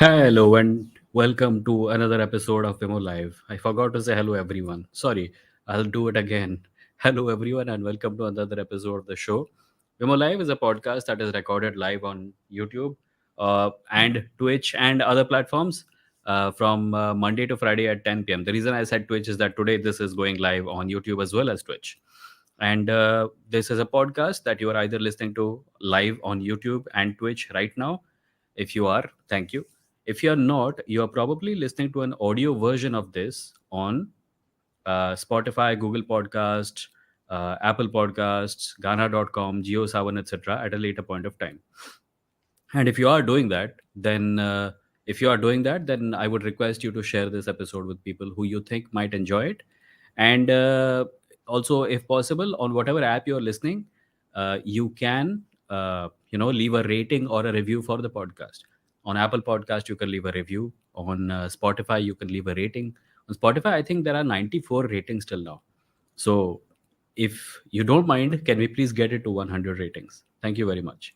Hello and welcome to another episode of Vimo Live. I forgot to say hello everyone. Sorry, I'll do it again. Hello everyone and welcome to another episode of the show. Vimo Live is a podcast that is recorded live on YouTube and Twitch and other platforms from Monday to Friday at 10 p.m. The reason I said Twitch is that today this is going live on YouTube as well as Twitch. And this is a podcast that you are either listening to live on YouTube and Twitch right now. If you are, thank you. If you're not, you're probably listening to an audio version of this on Spotify, Google Podcast, Apple Podcasts, Ghana.com, JioSavan, etc. at a later point of time. And if you are doing that, then I would request you to share this episode with people who you think might enjoy it. And also, if possible, on whatever app you're listening, you can leave a rating or a review for the podcast. On Apple Podcast, you can leave a review. On Spotify, you can leave a rating. On Spotify, I think there are 94 ratings till now. So if you don't mind, can we please get it to 100 ratings? Thank you very much.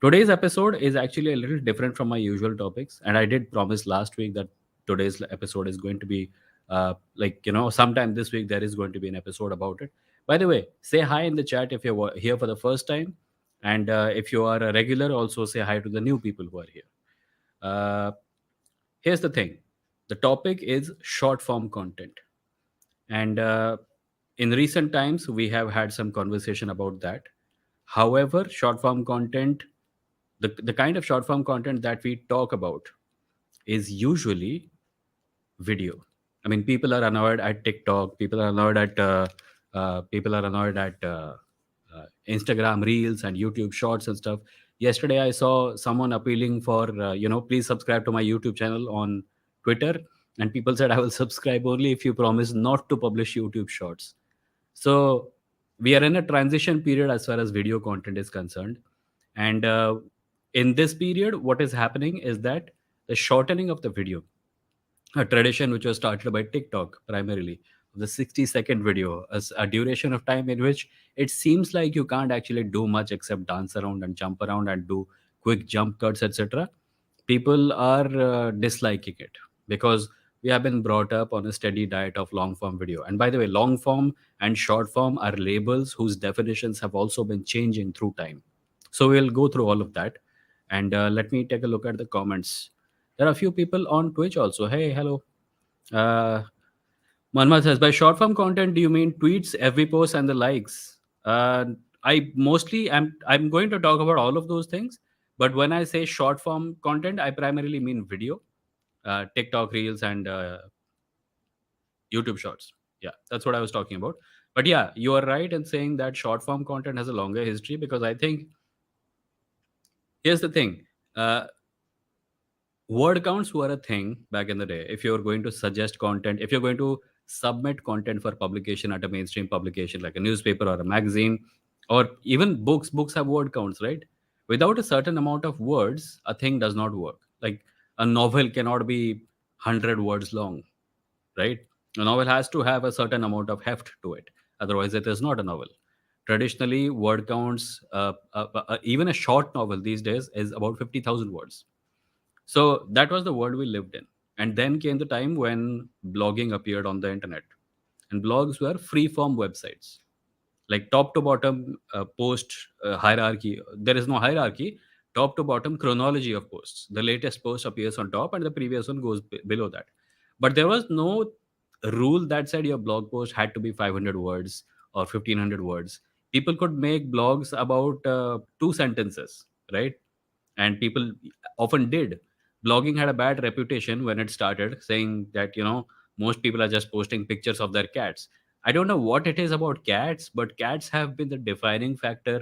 Today's episode is actually a little different from my usual topics, and I did promise last week that today's episode is going to be sometime this week there is going to be an episode about it. By the way, say hi in the chat if you're here for the first time, and if you are a regular, also say hi to the new people who are here. Uh, Here's the thing: the topic is short form content, and in recent times we have had some conversation about that. However, short form content, the kind of short form content that we talk about is usually video. I mean, people are annoyed at TikTok. People are annoyed at Instagram Reels and YouTube Shorts and stuff. Yesterday, I saw someone appealing for please subscribe to my YouTube channel on Twitter, and people said I will subscribe only if you promise not to publish YouTube Shorts. So we are in a transition period as far as video content is concerned, and in this period, what is happening is that the shortening of the video, a tradition which was started by TikTok primarily, the 60-second video, as a duration of time in which it seems like you can't actually do much except dance around and jump around and do quick jump cuts, etc. People are disliking it because we have been brought up on a steady diet of long form video. And by the way, long form and short form are labels whose definitions have also been changing through time. So we'll go through all of that. And let me take a look at the comments. There are a few people on Twitch also. Hey, hello. Uh, Manma says, by short form content, do you mean tweets, every post, and the likes? I mostly I'm going to talk about all of those things, but when I say short form content, I primarily mean video, TikTok Reels, and YouTube Shorts. Yeah, that's what I was talking about. But yeah, you are right in saying that short form content has a longer history because I think here's the thing. Word counts were a thing back in the day. If you're going to suggest content, if you're going to submit content for publication at a mainstream publication like a newspaper or a magazine, or even books have word counts, right? Without a certain amount of words, a thing does not work. Like a novel cannot be 100 words long, right? A novel has to have a certain amount of heft to it, otherwise it is not a novel. Traditionally, word counts, even a short novel these days is about 50,000 words. So that was the world we lived in. And then came the time when blogging appeared on the internet. And blogs were free form websites, like top to bottom post hierarchy. There is no hierarchy, top to bottom chronology of posts. The latest post appears on top and the previous one goes below that. But there was no rule that said your blog post had to be 500 words or 1500 words. People could make blogs about two sentences, right? And people often did. Blogging had a bad reputation when it started, saying that most people are just posting pictures of their cats. I don't know what it is about cats, but cats have been the defining factor.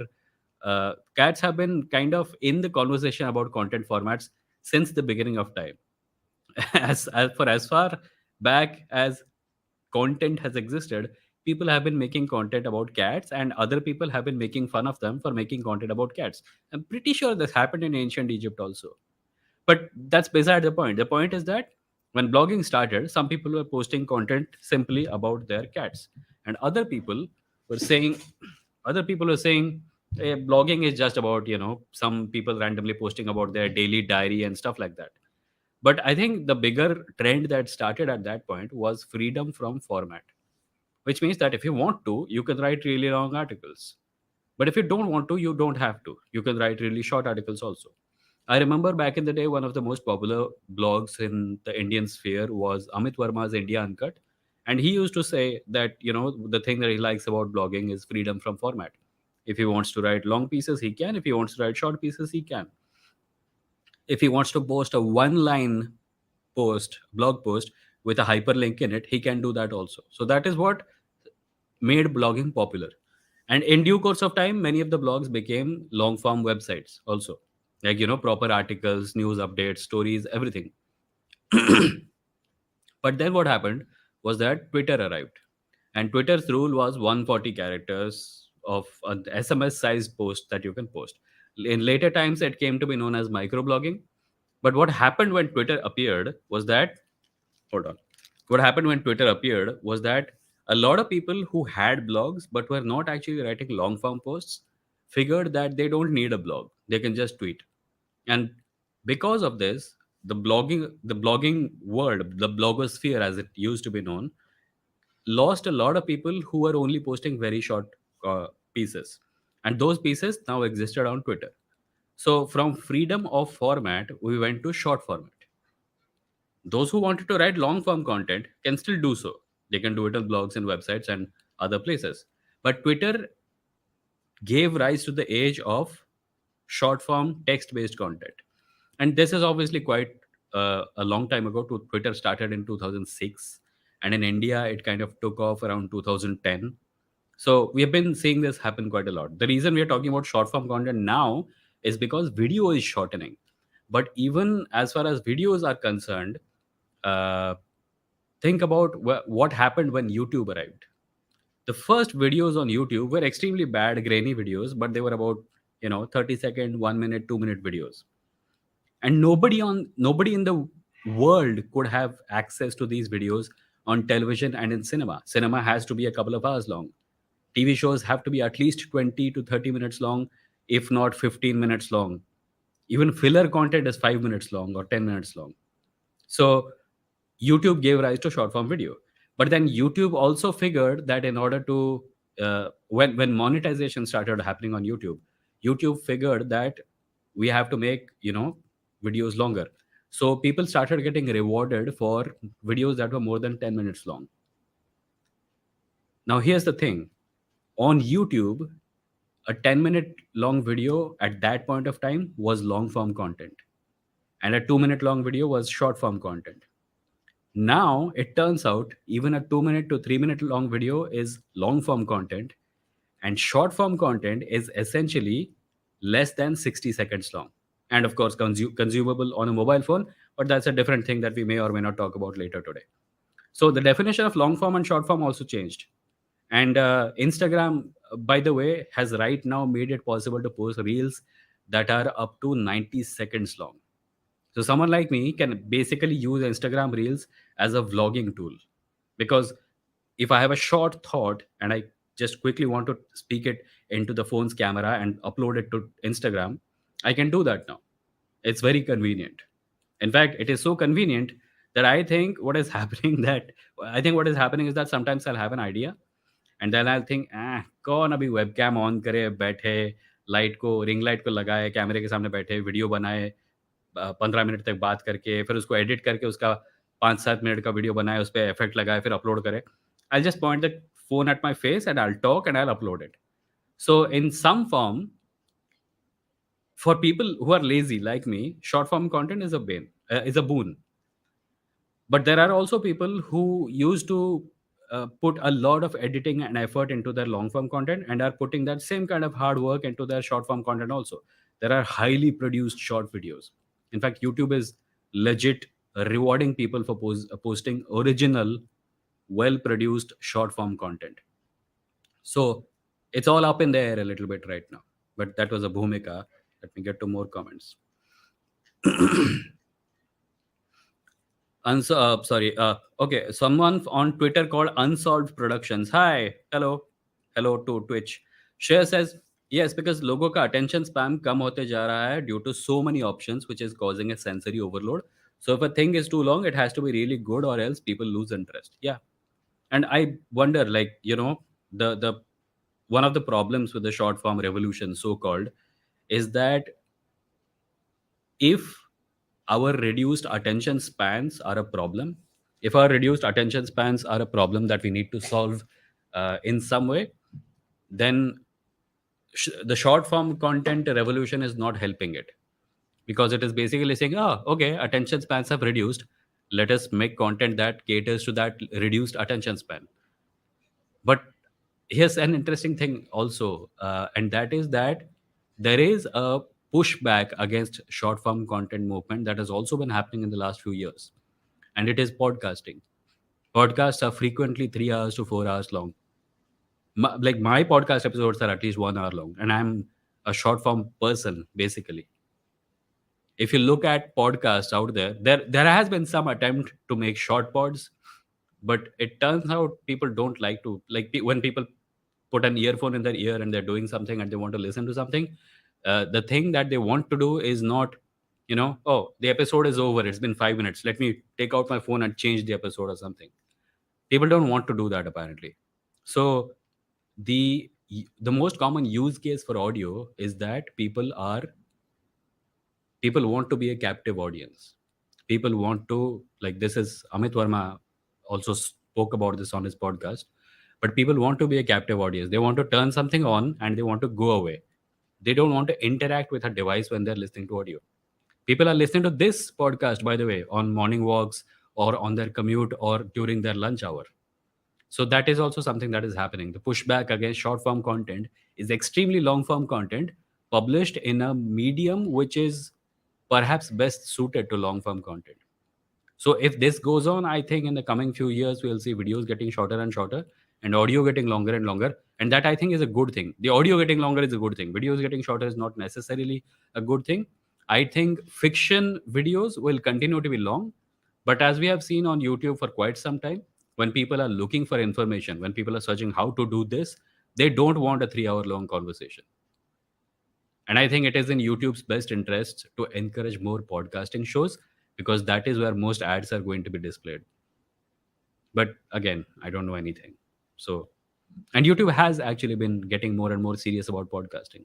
Cats have been kind of in the conversation about content formats since the beginning of time. As far back as content has existed, people have been making content about cats, and other people have been making fun of them for making content about cats. I'm pretty sure this happened in ancient Egypt also. But that's beside the point. The point is that when blogging started, some people were posting content simply about their cats, and were saying, other people were saying, blogging is just about some people randomly posting about their daily diary and stuff like that. But I think the bigger trend that started at that point was freedom from format, which means that if you want to, you can write really long articles. But if you don't want to, you don't have to. You can write really short articles also. I remember back in the day, one of the most popular blogs in the Indian sphere was Amit Verma's India Uncut. And he used to say that, the thing that he likes about blogging is freedom from format. If he wants to write long pieces, he can. If he wants to write short pieces, he can. If he wants to post a one line blog post with a hyperlink in it, he can do that also. So that is what made blogging popular. And in due course of time, many of the blogs became long form websites also, like, proper articles, news updates, stories, everything. But then what happened was that Twitter arrived, and Twitter's rule was 140 characters of an SMS sized post that you can post. In later times, it came to be known as microblogging. But what happened when Twitter appeared was that, hold on. What happened when Twitter appeared was that a lot of people who had blogs but were not actually writing long form posts figured that they don't need a blog. They can just tweet. And because of this, the blogging world, the blogosphere as it used to be known, lost a lot of people who were only posting very short pieces. And those pieces now existed on Twitter. So from freedom of format, we went to short format. Those who wanted to write long form content can still do so. They can do it on blogs and websites and other places. But Twitter gave rise to the age of short form text based content. And this is obviously quite a long time ago. Twitter started in 2006. And in India, it kind of took off around 2010. So we have been seeing this happen quite a lot. The reason we are talking about short form content now is because video is shortening. But even as far as videos are concerned, uh, think about what happened when YouTube arrived. The first videos on YouTube were extremely bad, grainy videos, but they were about 30-second, 1 minute, 2 minute videos, and nobody in the world could have access to these videos on television and in cinema. Cinema has to be a couple of hours long. TV shows have to be at least 20 to 30 minutes long, if not 15 minutes long. Even filler content is 5 minutes long or 10 minutes long. So YouTube gave rise to short form video. But then YouTube also figured that in order to when monetization started happening on YouTube, YouTube figured that we have to make videos longer. So people started getting rewarded for videos that were more than 10 minutes long. Now here's the thing: on YouTube, a 10-minute long video at that point of time was long form content, and a 2-minute long video was short form content. Now it turns out even a 2 minute to 3 minute long video is long form content, and short form content is essentially less than 60 seconds long. And of course, consumable on a mobile phone, but that's a different thing that we may or may not talk about later today. So the definition of long form and short form also changed. And Instagram, by the way, has right now made it possible to post reels that are up to 90 seconds long. So someone like me can basically use Instagram Reels as a vlogging tool, because if I have a short thought and I just quickly want to speak it into the phone's camera and upload it to Instagram, I can do that now. It's very convenient. In fact, it is so convenient that I think what is happening is that sometimes I'll have an idea, and then I'll think, कौन अभी webcam on करे बैठे, light को ring light को लगाए, कैमरे के सामने बैठे वीडियो बनाए, 15 मिनट तक बात करके, फिर उसको एडिट करके उसका 5-7 मिनट का वीडियो बनाए, उस पे इफेक्ट लगाए, फिर अपलोड करे. I'll just point the phone at my face and I'll talk and I'll upload it. So in some form, for people who are lazy like me, short form content is a boon. But there are also people who used to put a lot of editing and effort into their long form content and are putting that same kind of hard work into their short form content also. There are highly produced short videos. In fact, YouTube is legit rewarding people for posting original, well produced short form content. So it's all up in the air a little bit right now. But that was a bhumika. Let me get to more comments. Sorry. Okay. Someone on Twitter called Unsolved Productions. Hi. Hello. Hello to Twitch. Share says, yes, because logo ka attention span kam hote ja raha hai due to so many options, which is causing a sensory overload. So if a thing is too long, it has to be really good, or else people lose interest. Yeah. And I wonder, like, the one of the problems with the short form revolution, so called, is that if our reduced attention spans are a problem, if our reduced attention spans are a problem that we need to solve in some way, then the short form content revolution is not helping it, because it is basically saying, oh, okay, attention spans have reduced, let us make content that caters to that reduced attention span. But here's an interesting thing also, and that is that there is a pushback against short form content movement that has also been happening in the last few years, and it is podcasting. Podcasts are frequently 3 hours to 4 hours long. Like, my podcast episodes are at least 1 hour long, and I'm a short form person basically. If you look at podcasts out there, there has been some attempt to make short pods, but it turns out people don't like to, like, when people put an earphone in their ear and they're doing something and they want to listen to something, the thing that they want to do is not, oh, the episode is over, it's been 5 minutes, let me take out my phone and change the episode or something. People don't want to do that, apparently. So the most common use case for audio is that people want to be a captive audience. People want to, like, this is Amit Verma also spoke about this on his podcast. But people want to be a captive audience. They want to turn something on and they want to go away. They don't want to interact with a device when they're listening to audio. People are listening to this podcast, by the way, on morning walks, or on their commute, or during their lunch hour. So that is also something that is happening. The pushback against short form content is extremely long form content published in a medium which is perhaps best suited to long form content. So if this goes on, I think in the coming few years we'll see videos getting shorter and shorter, and audio getting longer and longer. And that, I think, is a good thing. The audio getting longer is a good thing. Videos getting shorter is not necessarily a good thing. I think fiction videos will continue to be long, but as we have seen on YouTube for quite some time, when people are looking for information, when people are searching how to do this, they don't want a 3 hour long conversation. And I think it is in YouTube's best interest to encourage more podcasting shows, because that is where most ads are going to be displayed. But again, I don't know anything. So, and YouTube has actually been getting more and more serious about podcasting.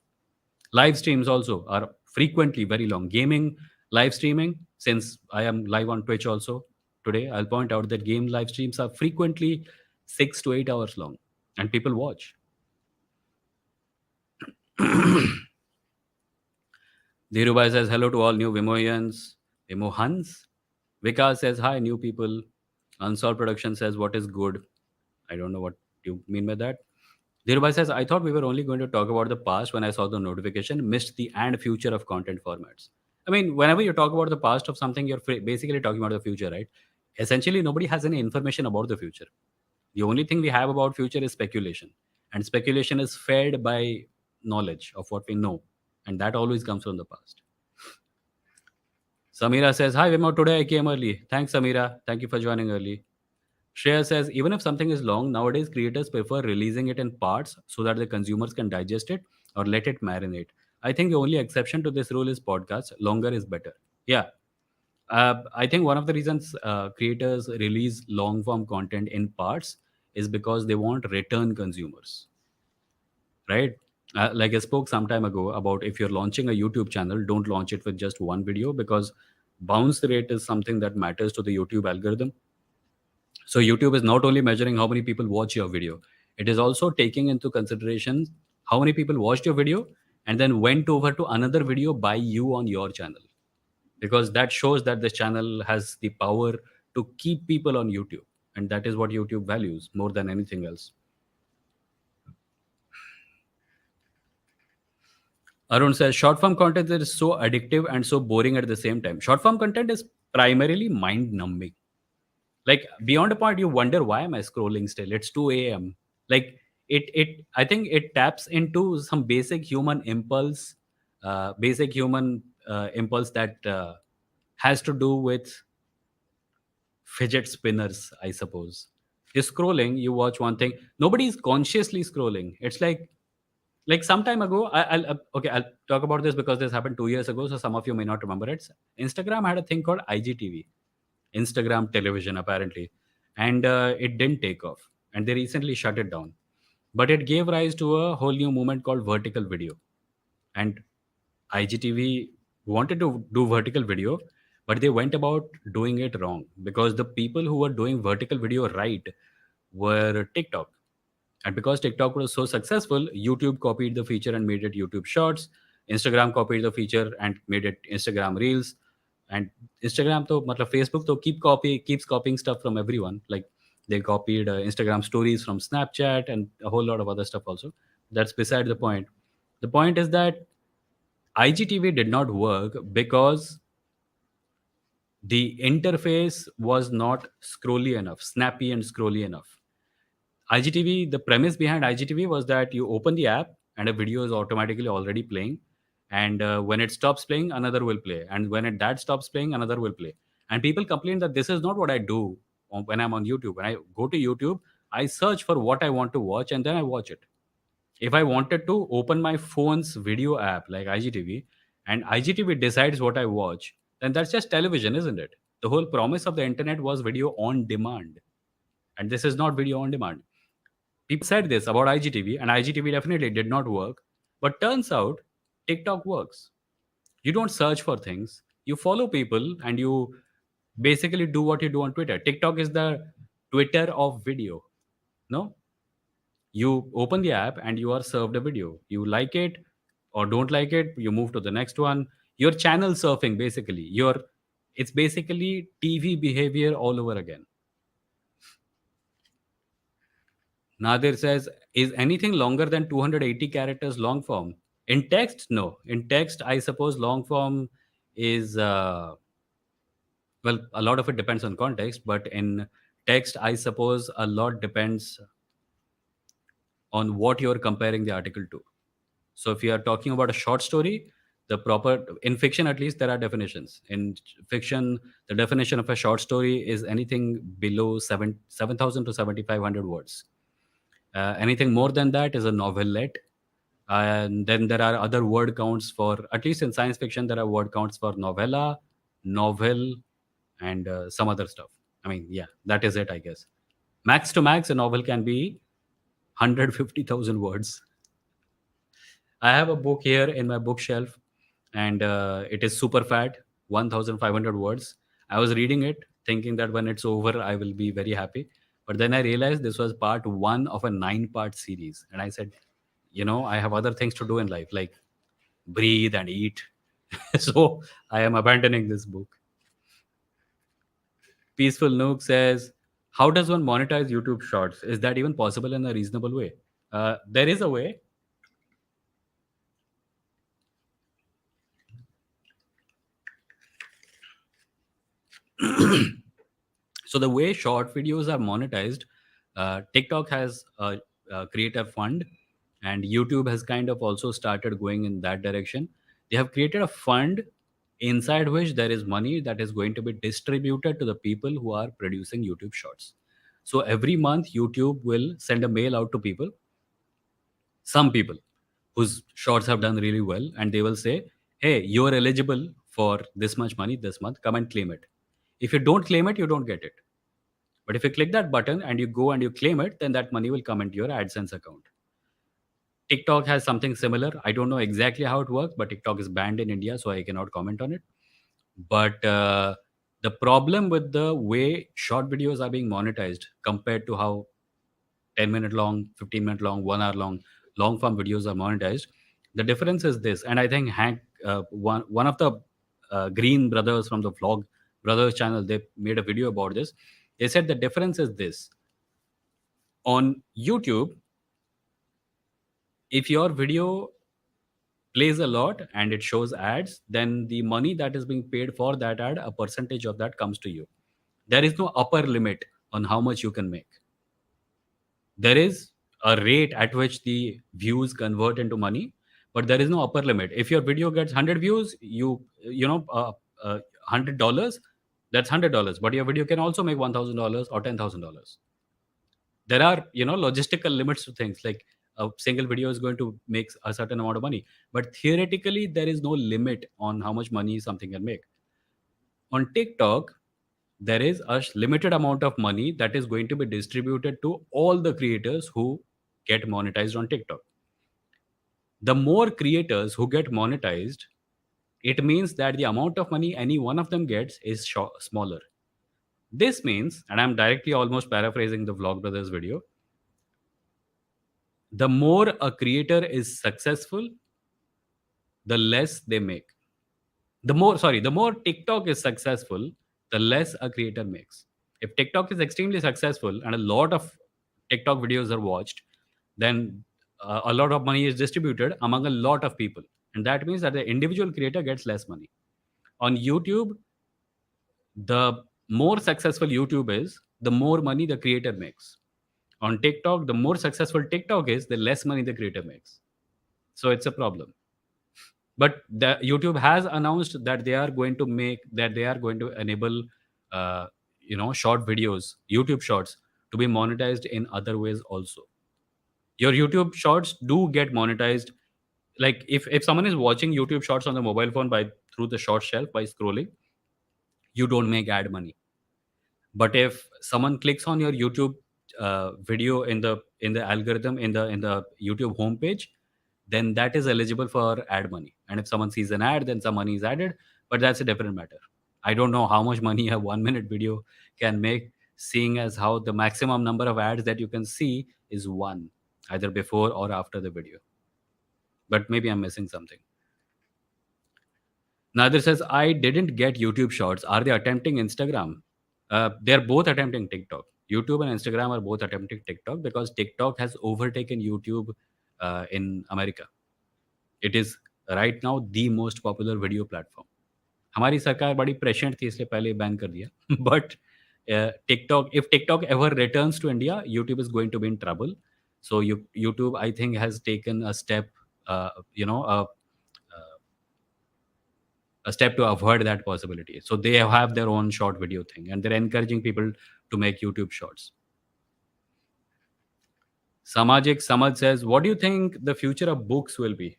Live streams also are frequently very long. Gaming live streaming, since I am live on Twitch also today, I'll point out that game live streams are frequently 6 to 8 hours long, and people watch. Dhirubai says hello to all new Vimohans. Vimohans? Vikas says hi, new people. Unsolved Production says what is good. I don't know what you mean by that. Dhirubai says, I thought we were only going to talk about the past when I saw the notification, missed the and future of content formats. I mean, whenever you talk about the past of something, you're basically talking about the future, right? Essentially, nobody has any information about the future. The only thing we have about future is speculation. And speculation is fed by knowledge of what we know. And that always comes from the past. Samira says, hi, Vimo, today I came early. Thanks, Samira. Thank you for joining early. Shreya says, even if something is long, nowadays creators prefer releasing it in parts so that the consumers can digest it or let it marinate. I think the only exception to this rule is podcasts. Longer is better. Yeah. I think one of the reasons creators release long form content in parts is because they want return consumers, right? Like I spoke some time ago about, if you're launching a YouTube channel, don't launch it with just one video, because bounce rate is something that matters to the YouTube algorithm. So YouTube is not only measuring how many people watch your video, it is also taking into consideration how many people watched your video and then went over to another video by you on your channel. Because that shows that this channel has the power to keep people on YouTube. And that is what YouTube values more than anything else. Arun says short form content is so addictive and so boring at the same time. Short form content is primarily mind numbing. Like, beyond a point, you wonder, why am I scrolling still? It's 2 a.m. Like, it I think it taps into some basic human impulse that has to do with fidget spinners, I suppose. You're scrolling, you watch one thing. Nobody is consciously scrolling. It's like Like some time ago, okay, I'll talk about this because this happened 2 years ago, so some of you may not remember it. Instagram had a thing called IGTV, Instagram television, apparently, and it didn't take off, and they recently shut it down. But it gave rise to a whole new movement called vertical video, and IGTV wanted to do vertical video, but they went about doing it wrong because the people who were doing vertical video right were TikTok. And because TikTok was so successful, YouTube copied the feature and made it YouTube Shorts. Instagram copied the feature and made it Instagram Reels. And Instagram, to, matlab Facebook, to keeps copying stuff from everyone. Like they copied Instagram stories from Snapchat and a whole lot of other stuff also. That's beside the point. The point is that IGTV did not work because the interface was not scrolly enough, snappy and scrolly enough. IGTV, the premise behind IGTV was that you open the app and a video is automatically already playing. And when it stops playing, another will play. And when that stops playing, another will play. And people complain that this is not what I do when I'm on YouTube. When I go to YouTube, I search for what I want to watch and then I watch it. If I wanted to open my phone's video app like IGTV and IGTV decides what I watch, then that's just television, isn't it? The whole promise of the internet was video on demand. And this is not video on demand. People said this about IGTV, and IGTV definitely did not work. But turns out TikTok works. You don't search for things, you follow people, and you basically do what you do on Twitter. TikTok is the Twitter of video. No, you open the app and you are served a video. You like it or don't like it, you move to the next one. You're channel surfing basically. It's basically TV behavior all over again. Nadir says, is anything longer than 280 characters long form? In text, no. In text, I suppose long form is, well, a lot of it depends on context, but in text, I suppose a lot depends on what you're comparing the article to. So if you are talking about a short story, the proper, in fiction at least, there are definitions. In fiction, the definition of a short story is anything below 7,000 to 7,500 words. Anything more than that is a novelette. And then there are other word counts for, at least in science fiction, there are word counts for novella, novel, and some other stuff. I mean, yeah, that is it, I guess. Max to max, a novel can be 150,000 words. I have a book here in my bookshelf, and it is super fat, 1,500 words. I was reading it, thinking that when it's over, I will be very happy. But then I realized this was part one of a 9-part series. And I said, I have other things to do in life, like breathe and eat. So I am abandoning this book. Peaceful Nook says, how does one monetize YouTube Shorts? Is that even possible in a reasonable way? There is a way. So the way short videos are monetized, TikTok has a creator fund, and YouTube has kind of also started going in that direction. They have created a fund inside which there is money that is going to be distributed to the people who are producing YouTube shorts. So every month, YouTube will send a mail out to people, some people whose shorts have done really well, and they will say, hey, you're eligible for this much money this month, come and claim it. If you don't claim it, you don't get it. But if you click that button and you go and you claim it, then that money will come into your AdSense account. TikTok has something similar. I don't know exactly how it works, but TikTok is banned in India, so I cannot comment on it. But the problem with the way short videos are being monetized compared to how 10-minute long, 15-minute long, 1 hour long form videos are monetized, the difference is this. And I think Hank, one of the Green brothers from the Vlog Brothers channel, they made a video about this. They said the difference is this: on YouTube, if your video plays a lot and it shows ads, then the money that is being paid for that ad, a percentage of that comes to you. There is no upper limit on how much you can make. There is a rate at which the views convert into money, but there is no upper limit. If your video gets 100 views, $100, that's $100. But your video can also make $1,000 or $10,000. There are logistical limits to things. Like a single video is going to make a certain amount of money. But theoretically, there is no limit on how much money something can make. On TikTok, there is a limited amount of money that is going to be distributed to all the creators who get monetized on TikTok. The more creators who get monetized, it means that the amount of money any one of them gets is smaller. This means, and I'm directly almost paraphrasing the Vlog Brothers video, the more a creator is successful, the less they make. The more TikTok is successful, the less a creator makes. If TikTok is extremely successful and a lot of TikTok videos are watched, then a lot of money is distributed among a lot of people. And that means that the individual creator gets less money. On YouTube, the more successful YouTube is, the more money the creator makes. On TikTok, the more successful TikTok is, the less money the creator makes. So it's a problem. But the YouTube has announced that they are going to enable, uh, short videos, YouTube Shorts, to be monetized in other ways also. Your YouTube Shorts do get monetized. Like if someone is watching YouTube Shorts on the mobile phone by through the short shelf by scrolling, you don't make ad money. But if someone clicks on your YouTube video in the algorithm in the YouTube homepage, then that is eligible for ad money. And if someone sees an ad, then some money is added, but that's a different matter. I don't know how much money a 1 minute video can make, seeing as how the maximum number of ads that you can see is one, either before or after the video. But maybe I'm missing something. Neither says, I didn't get YouTube Shorts. Are they attempting Instagram? They're both attempting TikTok. YouTube and Instagram are both attempting TikTok because TikTok has overtaken YouTube in America. It is right now the most popular video platform. हमारी सरकार बड़ी प्रेशेंट थी इसलिए पहले ban कर दिया but TikTok if TikTok ever returns to India YouTube is going to be in trouble so YouTube I think has taken a step you know a, a step to avoid that possibility. So they have their own short video thing and they're encouraging people to make YouTube Shorts. Samajik Samad says, what do you think the future of books will be?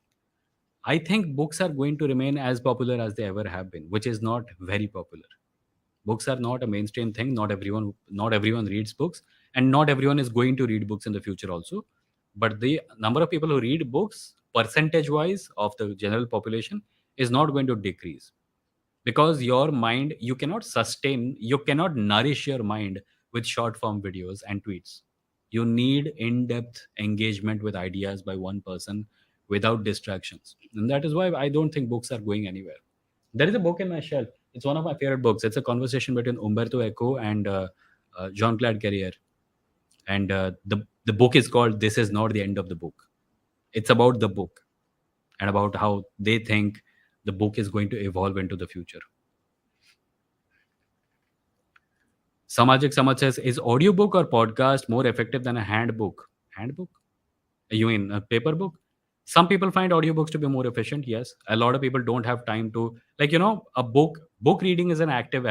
I think books are going to remain as popular as they ever have been, which is not very popular. Books are not a mainstream thing. Not everyone reads books, and not everyone is going to read books in the future also. But the number of people who read books, percentage wise of the general population, is not going to decrease. Because your mind, you cannot nourish your mind with short form videos and tweets. You need in-depth engagement with ideas by one person without distractions, and that is why I don't think books are going anywhere. There is a book in my shelf. It's one of my favorite books. It's a conversation between Umberto Eco and Jean-Claude Carrier, and the book is called "This Is Not the End of the Book." It's about the book and about how they think the book is going to evolve into the future. Samajik Samaj says, is audiobook or podcast more effective than a handbook? Handbook? You mean a paper book? Some people find audiobooks to be more efficient. Yes. A lot of people don't have time to, book reading is an active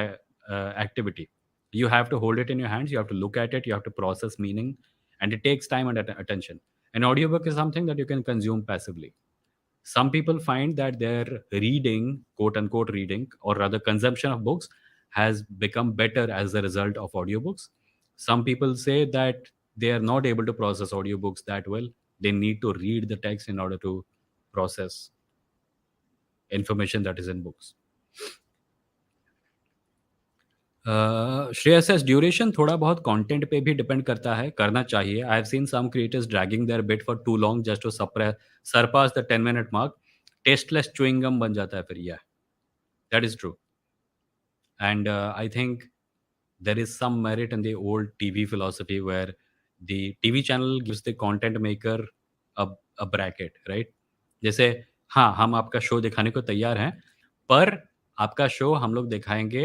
activity. You have to hold it in your hands. You have to look at it. You have to process meaning, and it takes time and attention. An audiobook is something that you can consume passively. Some people find that their reading, quote unquote reading, or rather consumption of books, has become better as a result of audiobooks. Some people say that they are not able to process audiobooks that well. They need to read the text in order to process information that is in books. Shreya says, duration थोड़ा बहुत content पे भी depend करता है, करना चाहिए. I have seen some creators dragging their bit for too long just to surpass the 10 minute mark. Tasteless chewing gum बन जाता है फिर. Yeah that is true. And I think there is some merit in the old TV philosophy where the TV channel gives the content maker a, a bracket, right? जैसे हाँ, हम आपका show दिखाने को तैयार हैं, पर आपका शो हम लोग दिखाएंगे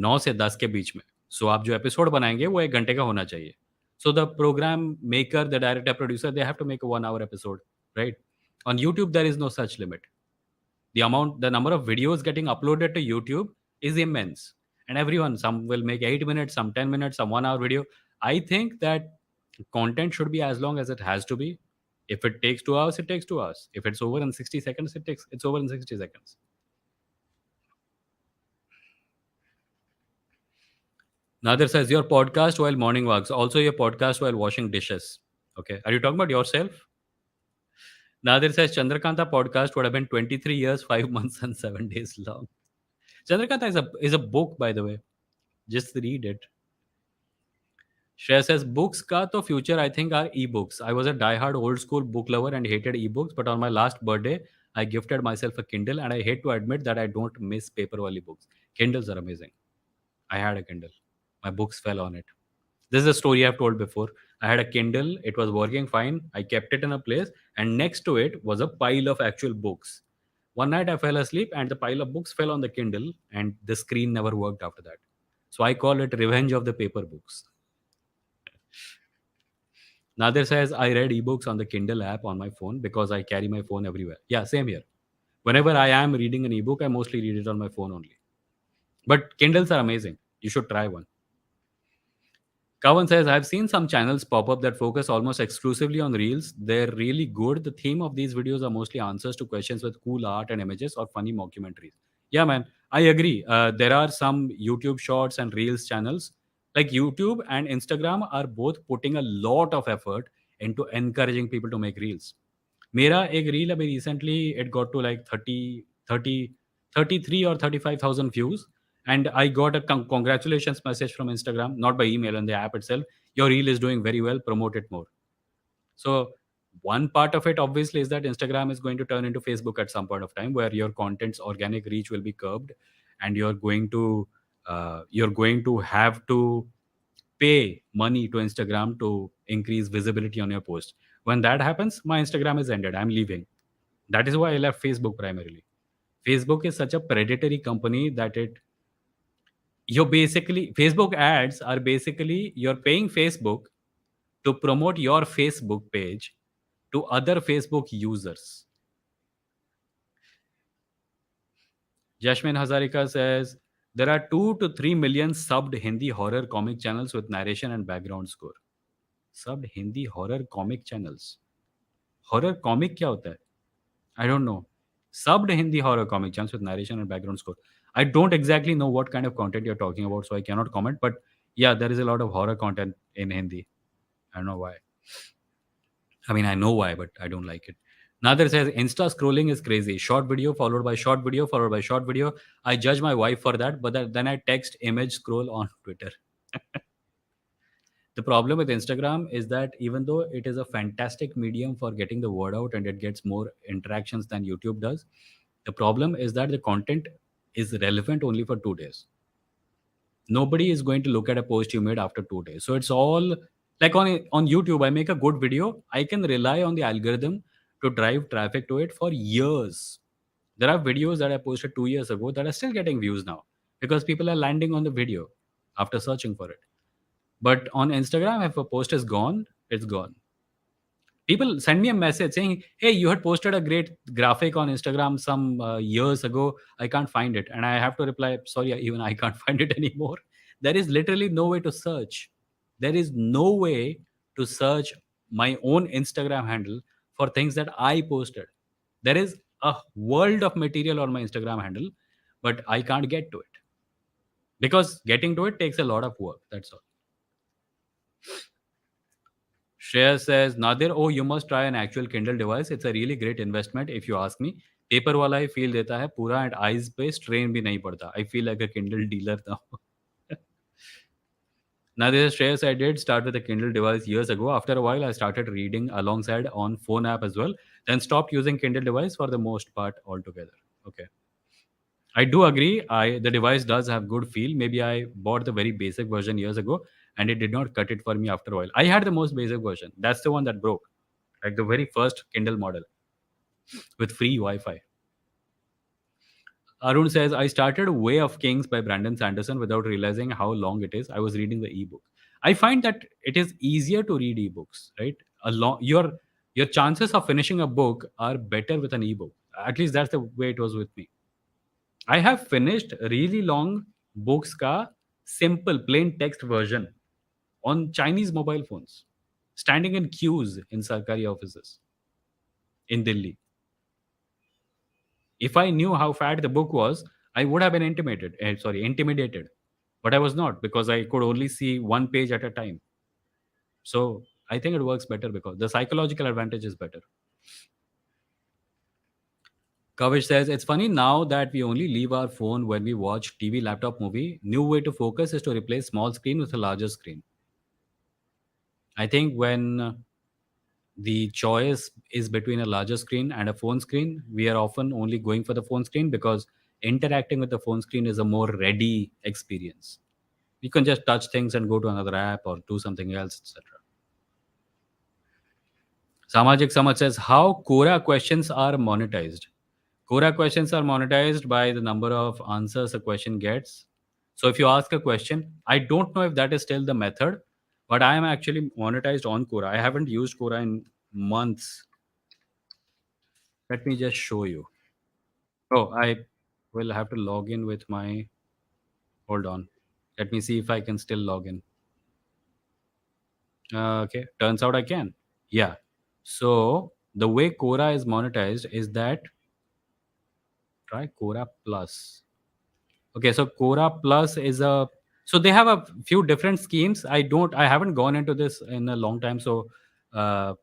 9 से 10 के बीच में. सो आप जो एपिसोड बनाएंगे वो 1 घंटे का होना चाहिए. So the program maker, the director, producer, they have to make a 1 hour episode, right? On YouTube, there is no such limit. The number of videos getting uploaded to YouTube is immense, and everyone, some will make 8 minutes, some 10 minutes, some 1 hour video. I think that content should be as long as it has to be. If it takes 2 hours, it takes 2 hours. If it's over in 60 seconds, it's over in 60 seconds. Nadir says your podcast while morning walks, also your podcast while washing dishes. Okay. Are you talking about yourself? Nadir says Chandrakanta podcast would have been 23 years, 5 months, and 7 days long. Chandrakanta is a book, by the way. Just read it. Shreya says books ka to future I think are ebooks. I was a diehard old school book lover and hated ebooks, but on my last birthday, I gifted myself a Kindle, and I hate to admit that I don't miss paper wali books. Kindles are amazing. I had a Kindle. My books fell on it. This is a story I've told before. I had a Kindle, it was working fine. I kept it in a place, and next to it was a pile of actual books. One night I fell asleep, and the pile of books fell on the Kindle, and the screen never worked after that. So I call it Revenge of the Paper Books. Nadir says, I read ebooks on the Kindle app on my phone because I carry my phone everywhere. Yeah, same here. Whenever I am reading an ebook, I mostly read it on my phone only. But Kindles are amazing. You should try one. Kavan says, I've seen some channels pop up that focus almost exclusively on reels. They're really good. The theme of these videos are mostly answers to questions with cool art and images or funny mockumentaries. Yeah, man, I agree. There are some YouTube shorts and reels channels. Like YouTube and Instagram are both putting a lot of effort into encouraging people to make reels. मेरा एक reel अभी recently it got to like 33 or 35,000 views, and I got a congratulations message from Instagram, not by email, on the app itself. Your reel is doing very well, promote it more. So one part of it obviously is that Instagram is going to turn into Facebook at some point of time, where your content's organic reach will be curbed, and you're going to have to pay money to Instagram to increase visibility on your post. When that happens, my Instagram is ended. I'm leaving. That is why I left Facebook primarily. Facebook is such a predatory company that you're basically, Facebook ads are basically, you're paying Facebook to promote your Facebook page to other Facebook users. Jasmine Hazarika says there are 2 to 3 million subbed Hindi horror comic channels with narration and background score. Subbed Hindi horror comic channels. Horror comic क्या होता है? I don't know. Subbed Hindi horror comic channels with narration and background score. I don't exactly know what kind of content you're talking about, so I cannot comment. But yeah, there is a lot of horror content in Hindi. I don't know why. I mean, I know why, but I don't like it. Nadir says Insta scrolling is crazy. Short video followed by short video followed by short video. I judge my wife for that, but then I text image scroll on Twitter. The problem with Instagram is that even though it is a fantastic medium for getting the word out and it gets more interactions than YouTube does, the problem is that the content is relevant only for 2 days. Nobody is going to look at a post you made after 2 days. So it's all like on YouTube. I make a good video, I can rely on the algorithm to drive traffic to it for years. There are videos that I posted 2 years ago that are still getting views now because people are landing on the video after searching for it. But on Instagram, if a post is gone, it's gone. People send me a message saying, "Hey, you had posted a great graphic on Instagram some years ago. I can't find it," and I have to reply, "Sorry, even I can't find it anymore." There is literally no way to search. There is no way to search my own Instagram handle for things that I posted. There is a world of material on my Instagram handle, but I can't get to it because getting to it takes a lot of work. That's all. Shreya says, Nadir, oh, you must try an actual Kindle device. It's a really great investment if you ask me. Paper वाला ही feel देता है पूरा and eyes पे strain भी नहीं पड़ता I feel like a Kindle dealer now. Now this is Shreyas. I did start with a Kindle device years ago. After a while, I started reading alongside on phone app as well. Then stopped using Kindle device for the most part altogether. Okay. I do agree. The device does have good feel. Maybe I bought the very basic version years ago, and it did not cut it for me after a while. I had the most basic version. That's the one that broke, like the very first Kindle model with free Wi-Fi. Arun says, I started Way of Kings by Brandon Sanderson without realizing how long it is. I was reading the ebook. I find that it is easier to read ebooks, right? Your chances of finishing a book are better with an ebook. At least that's the way it was with me. I have finished really long books ka simple plain text version on Chinese mobile phones, standing in queues in Sarkari offices. in Delhi. If I knew how fat the book was, I would have been intimidated. But I was not, because I could only see one page at a time. So I think it works better because the psychological advantage is better. Kavish says, it's funny now that we only leave our phone when we watch TV, laptop, movie. New way to focus is to replace small screen with a larger screen. I think when the choice is between a larger screen and a phone screen, we are often only going for the phone screen because interacting with the phone screen is a more ready experience. You can just touch things and go to another app or do something else, etc. Samajik Samaj says, how Quora questions are monetized. Quora questions are monetized by the number of answers a question gets. So if you ask a question, I don't know if that is still the method, but I am actually monetized on Quora. I haven't used Quora in months. Let me just show you. Oh, I will have to log in with my. Hold on. Let me see if I can still log in. Okay, turns out I can. Yeah. So the way Quora is monetized is that try Quora Plus. Okay, so Quora Plus is a so they have a few different schemes. I haven't gone into this in a long time, so uh,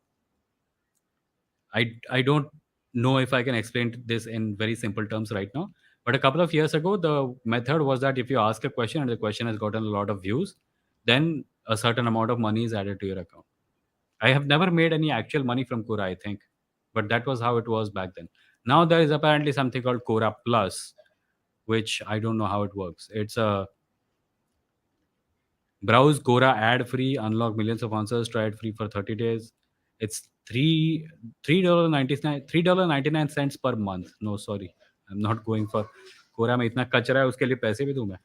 I don't know if I can explain this in very simple terms right now. But a couple of years ago, the method was that if you ask a question and the question has gotten a lot of views, then a certain amount of money is added to your account. I have never made any actual money from Quora, I think, but that was how it was back then. Now there is apparently something called Quora Plus, which I don't know how it works. It's a browse Quora ad free, unlock millions of answers, try it free for 30 days. It's $3.99 per month. No, sorry, I'm not going for Quora में इतना कचरा है उसके लिए पैसे भी दूं मैं.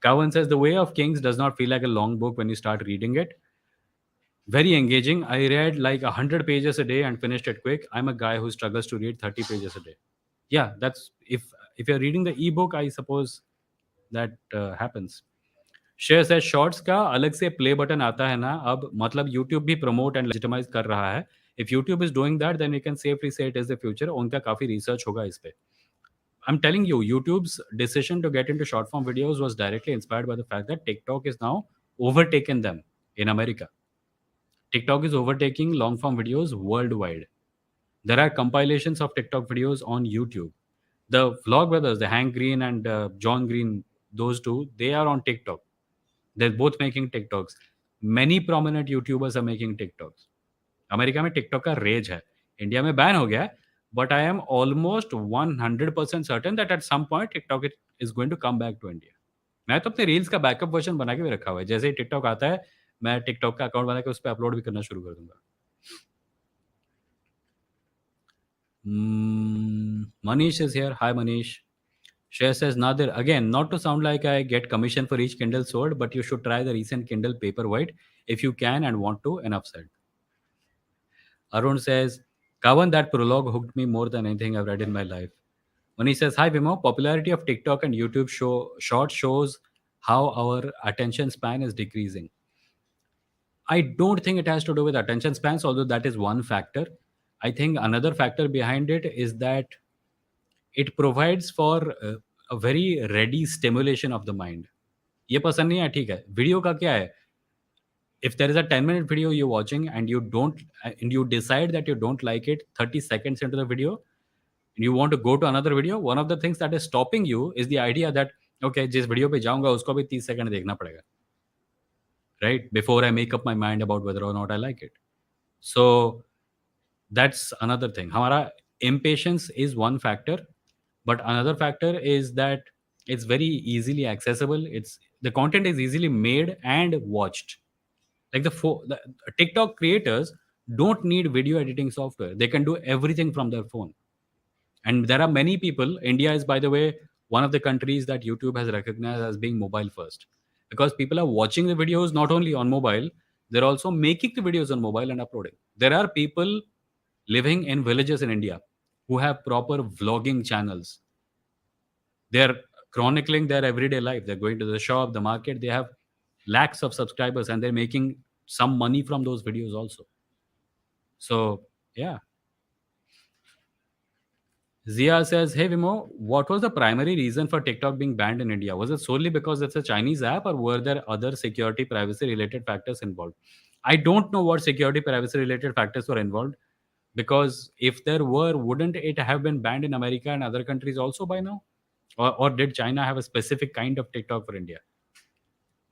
Cowan says the Way of Kings does not feel like a long book when you start reading it. Very engaging. I read like 100 pages a day and finished it quick. I'm a guy who struggles to read 30 pages a day. Yeah, that's if you're reading the ebook, I suppose that happens. Share से shorts का अलग से play button आता है ना अब मतलब YouTube भी प्रमोट एंड लेजिटिमाइज कर रहा है if YouTube is doing that then we can safely say it is the future उनका काफी रिसर्च होगा इस पे I am telling you YouTube's decision to get into short form videos was directly inspired by the fact that TikTok is now overtaken them in America. TikTok is overtaking long form videos worldwide. There are compilations of TikTok videos on YouTube. The Vlog Brothers, the Hank Green and John Green, those two, they are on TikTok. They're both making TikToks. Many prominent YouTubers are making TikToks. America में TikTok का rage है India में ban हो गया है but I am almost 100% certain that at some point TikTok is going to come back to India. मैं तो अपने रील्स का बैकअप वर्जन बना के भी रखा हुआ है जैसे ही टिकटॉक आता है मैं टिकटॉक का अकाउंट बना के उस पर अपलोड भी करना शुरू कर दूंगा. Manish is here. Hi, Manish. Shreya says, Nadir, again, not to sound like I get commission for each Kindle sold, but you should try the recent Kindle Paperwhite if you can and want to. Enough said. Arun says, Kavan, that prologue hooked me more than anything I've read in my life. Manish says, Hi, Vimo. Popularity of TikTok and YouTube short shows how our attention span is decreasing. I don't think it has to do with attention spans, although that is one factor. I think another factor behind it is that it provides for a very ready stimulation of the mind. ये पसंद नहीं है ठीक है video का क्या है if there is a 10-minute video you're watching and you don't and you decide that you don't like it 30 seconds into the video and you want to go to another video, one of the things that is stopping you is the idea that okay जिस video पे जाऊंगा उसको भी 30 second देखना पड़ेगा, right, before I make up my mind about whether or not I like it. So that's another thing. हमारा impatience is one factor, but another factor is that it's very easily accessible. It's the content is easily made and watched. Like the TikTok creators don't need video editing software. They can do everything from their phone. And there are many people. India is, by the way, one of the countries that YouTube has recognized as being mobile first, because people are watching the videos not only on mobile, they're also making the videos on mobile and uploading. There are people living in villages in India who have proper vlogging channels. They're chronicling their everyday life. They're going to the shop, the market. They have lakhs of subscribers and they're making some money from those videos also. So, yeah. Zia says, "Hey Vimo, what was the primary reason for TikTok being banned in India? Was it solely because it's a Chinese app, or were there other security, privacy related factors involved?" I don't know what security, privacy related factors were involved, because if there were, wouldn't it have been banned in America and other countries also by now? Or did China have a specific kind of TikTok for India?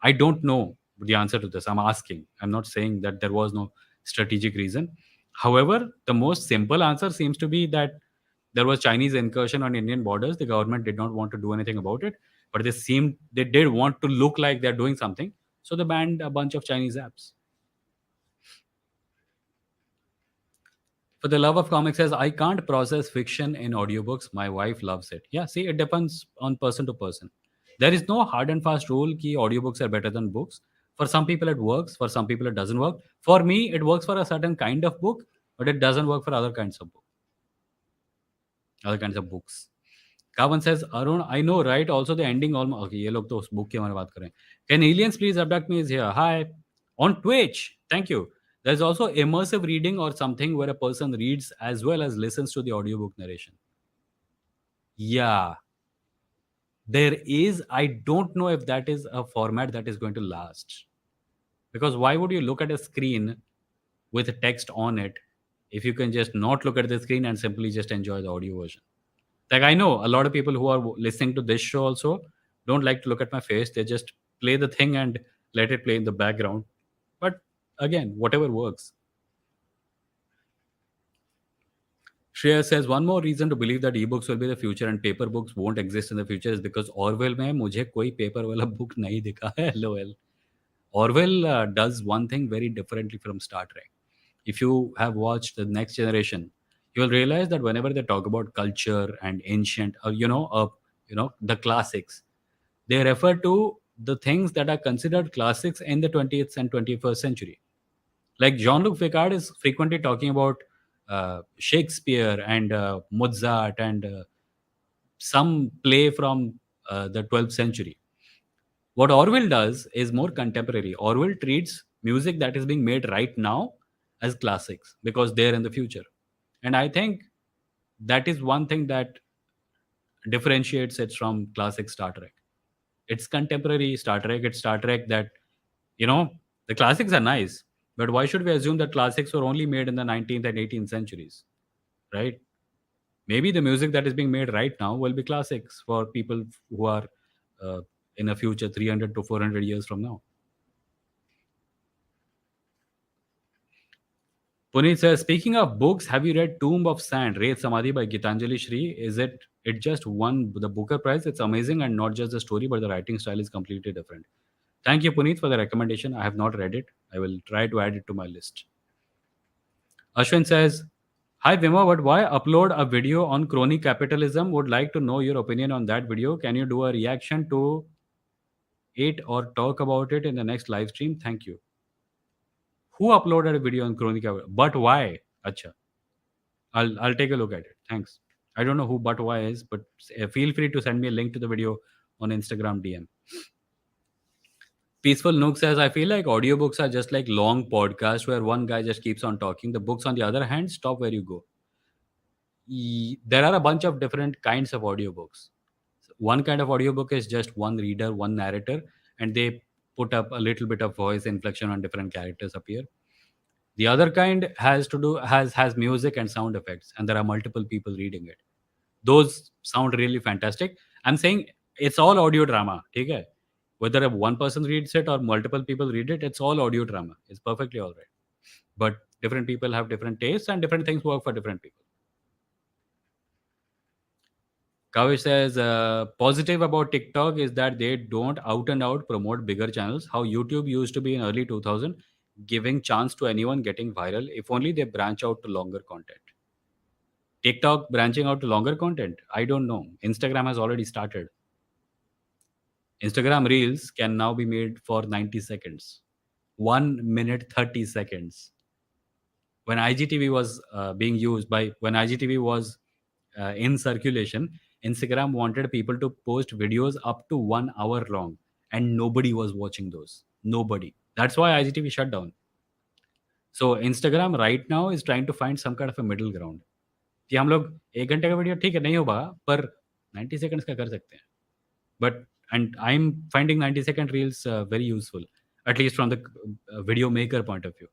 I don't know the answer to this. I'm asking. I'm not saying that there was no strategic reason. However, the most simple answer seems to be that there was Chinese incursion on Indian borders. The government did not want to do anything about it, but they did want to look like they're doing something. So they banned a bunch of Chinese apps. For the love of comics says, I can't process fiction in audiobooks. My wife loves it. Yeah, see, it depends on person to person. There is no hard and fast rule ki audiobooks are better than books. For some people it works, for some people it doesn't work. For me, it works for a certain kind of book, but it doesn't work for other kinds of books. Kavan says, Arun, I know, right? Also, the ending almost. Okay, ये लोग तो उस book के बारे में बात कर रहे हैं. Can aliens please abduct me? Is here. Hi. On Twitch. Thank you. There's also immersive reading or something where a person reads as well as listens to the audiobook narration. Yeah, there is. I don't know if that is a format that is going to last. Because why would you look at a screen with text on it if you can just not look at the screen and simply just enjoy the audio version? Like, I know a lot of people who are listening to this show also don't like to look at my face. They just play the thing and let it play in the background. But again, whatever works. Shreya says, one more reason to believe that ebooks will be the future and paper books won't exist in the future is because Orwell में मुझे कोई paper वाला book नहीं दिखा है. LOL. Orwell does one thing very differently from Star Trek. If you have watched The Next Generation, you will realize that whenever they talk about culture and ancient, or the classics, they refer to the things that are considered classics in the 20th and 21st century. Like Jean-Luc Picard is frequently talking about Shakespeare and Mozart and some play from the 12th century. What Orwell does is more contemporary. Orwell treats music that is being made right now as classics because they're in the future. And I think that is one thing that differentiates it from classic Star Trek. It's contemporary Star Trek. It's Star Trek that, you know, the classics are nice, but why should we assume that classics were only made in the 19th and 18th centuries, right? Maybe the music that is being made right now will be classics for people who are uh, in a future 300 to 400 years from now. Puneet says, speaking of books, have you read Tomb of Sand, Ray Samadhi by Gitanjali Shri? Is it just won the Booker Prize? It's amazing, and not just the story, but the writing style is completely different. Thank you, Puneet, for the recommendation. I have not read it. I will try to add it to my list. Ashwin says, hi Vima, but why upload a video on crony capitalism? Would like to know your opinion on that video. Can you do a reaction to it or talk about it in the next live stream? Thank you. Who uploaded a video on crony capitalism? But why? Acha. I'll take a look at it. Thanks. I don't know who but why is, but feel free to send me a link to the video on Instagram DM. Peaceful Nook says, I feel like audiobooks are just like long podcasts where one guy just keeps on talking. The books, on the other hand, stop where you go. There are a bunch of different kinds of audiobooks. One kind of audiobook is just one reader, one narrator, and they put up a little bit of voice inflection on different characters appear. The other kind has music and sound effects, and there are multiple people reading it. Those sound really fantastic. I'm saying it's all audio drama. Okay? Whether one person reads it or multiple people read it, it's all audio drama. It's perfectly all right. But different people have different tastes and different things work for different people. Kavish says, positive about TikTok is that they don't out and out promote bigger channels. How YouTube used to be in early 2000, giving chance to anyone getting viral. If only they branch out to longer content. TikTok branching out to longer content? I don't know. Instagram has already started. Instagram Reels can now be made for 90 seconds. 1 minute 30 seconds. When IGTV was when IGTV was in circulation, Instagram wanted people to post videos up to 1 hour long, and nobody was watching those. Nobody. That's why IGTV shut down. So Instagram right now is trying to find some kind of a middle ground. कि हम लोग 1 घंटे का video ठीक है नहीं हो पागा, पर 90 सेकंड्स का कर सकते हैं। But and I am finding 90 second reels very useful, at least from the video maker point of view.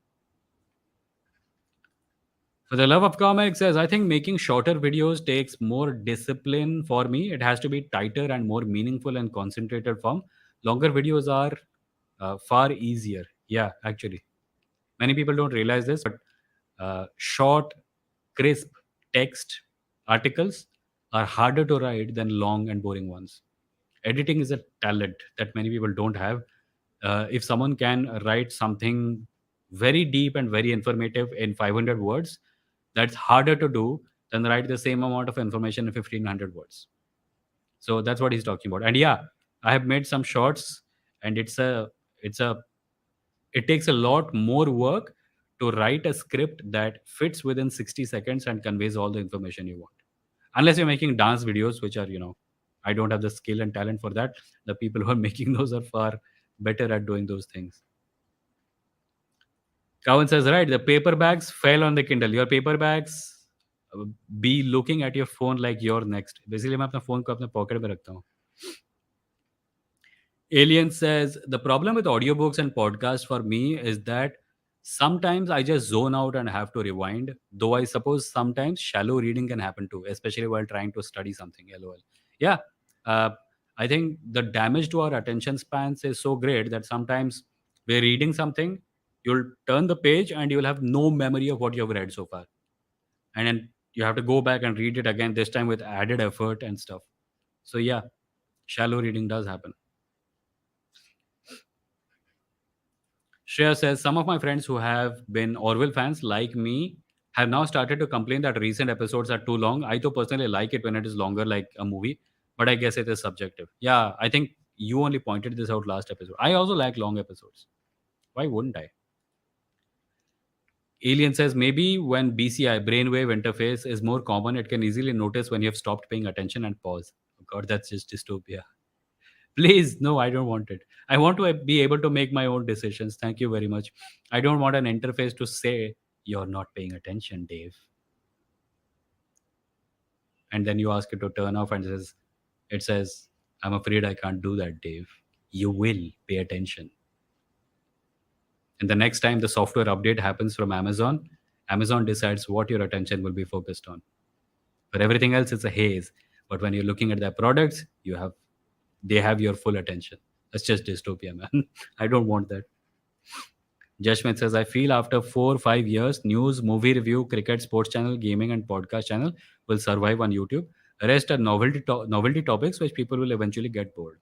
For the love of comics says, I think making shorter videos takes more discipline for me. It has to be tighter and more meaningful and concentrated form. Longer videos are far easier. Yeah, actually. Many people don't realize this, but short, crisp text articles are harder to write than long and boring ones. Editing is a talent that many people don't have. If someone can write something very deep and very informative in 500 words, that's harder to do than write the same amount of information in 1500 words. So that's what he's talking about. And yeah, I have made some shorts, and it's a it takes a lot more work to write a script that fits within 60 seconds and conveys all the information you want. Unless you're making dance videos, which are, I don't have the skill and talent for that. The people who are making those are far better at doing those things. Cowan says, right, the paper bags fell on the Kindle. Your paper bags be looking at your phone like you're next. Basically, मैं अपना phone को अपने pocket में रखता हूँ. Alien says, the problem with audiobooks and podcasts for me is that sometimes I just zone out and have to rewind. Though I suppose sometimes shallow reading can happen too, especially while trying to study something. LOL. Yeah. Uh, I think the damage to our attention spans is so great that sometimes we're reading something, you'll turn the page and you'll have no memory of what you've read so far. And then you have to go back and read it again, this time with added effort and stuff. So, yeah, shallow reading does happen. Shreya says, some of my friends who have been Orwell fans like me have now started to complain that recent episodes are too long. I though personally like it when it is longer, like a movie, but I guess it is subjective. Yeah, I think you only pointed this out last episode. I also like long episodes. Why wouldn't I? Alien says, maybe when BCI, brainwave interface, is more common, it can easily notice when you have stopped paying attention and pause. Oh God, that's just dystopia. Please, no, I don't want it. I want to be able to make my own decisions. Thank you very much. I don't want an interface to say, you're not paying attention, Dave. And then you ask it to turn off and it says, I'm afraid I can't do that, Dave. You will pay attention. And the next time the software update happens from Amazon, Amazon decides what your attention will be focused on. For everything else, it's a haze. But when you're looking at their products, they have your full attention. That's just dystopia, man. I don't want that. Jashmit says, I feel after 4 or 5 years, news, movie review, cricket, sports channel, gaming, and podcast channel will survive on YouTube. The rest are novelty topics which people will eventually get bored.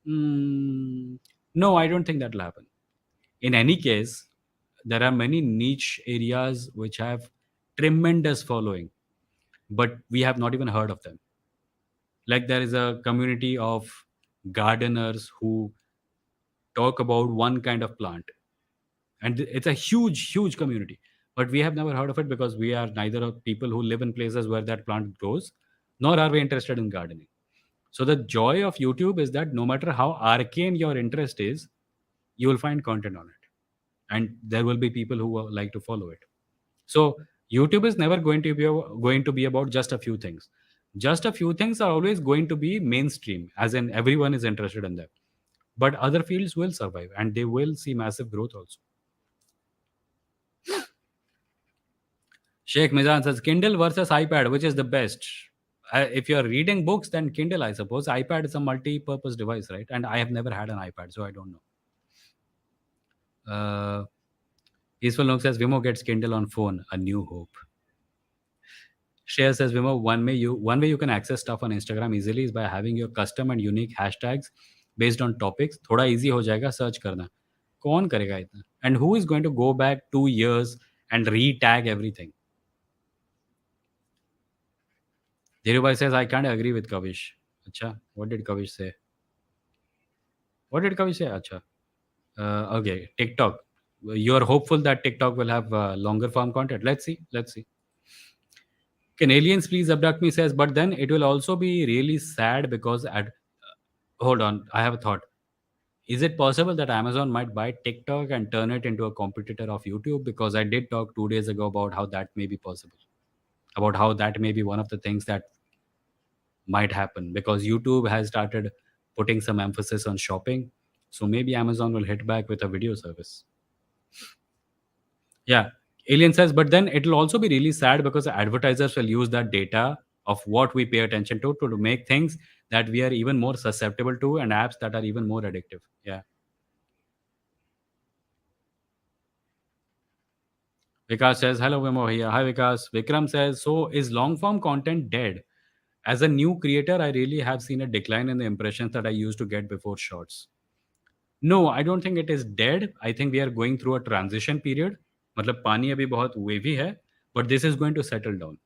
No, I don't think that will happen. In any case, there are many niche areas which have tremendous following, but we have not even heard of them. Like there is a community of gardeners who talk about one kind of plant, and it's a huge community, but we have never heard of it because we are neither of people who live in places where that plant grows, nor are we interested in gardening. So the joy of YouTube is that no matter how arcane your interest is, you will find content on it, and there will be people who like to follow it. So YouTube is never going to be about just a few things. Just a few things are always going to be mainstream, as in everyone is interested in them, but other fields will survive and they will see massive growth also. Sheikh Mizan says, Kindle versus iPad, which is the best? If you're reading books, then Kindle, I suppose. iPad is a multi-purpose device, right? And I have never had an iPad, so I don't know. Peaceful Nook says, Vimo gets Kindle on phone, a new hope. Shreya says, Vimo, one way you can access stuff on Instagram easily is by having your custom and unique hashtags based on topics. थोड़ा easy हो जाएगा search करना. कौन करेगा इतना? And who is going to go back 2 years and re-tag everything? Dhirubhai says, I can't agree with Kavish. Acha, what did Kavish say? What did Kavish say? Acha. Okay, TikTok. You're hopeful that TikTok will have longer form content. Let's see. Let's see. Can aliens please abduct me? Says, but then it will also be really sad because hold on, I have a thought. Is it possible that Amazon might buy TikTok and turn it into a competitor of YouTube? Because I did talk 2 days ago about how that may be possible. about how that may be one of the things that might happen, because YouTube has started putting some emphasis on shopping. So maybe Amazon will hit back with a video service. Yeah. Alien says, but then it'll also be really sad because advertisers will use that data of what we pay attention to make things that we are even more susceptible to, and apps that are even more addictive. Yeah. Vikas says, hello, Vimo here. Hi, Vikas. Vikram says, so is long form content dead? As a new creator, I really have seen a decline in the impressions that I used to get before shorts. No, I don't think it is dead. I think we are going through a transition period. मतलब पानी अभी बहुत wavy है, but this is going to settle down.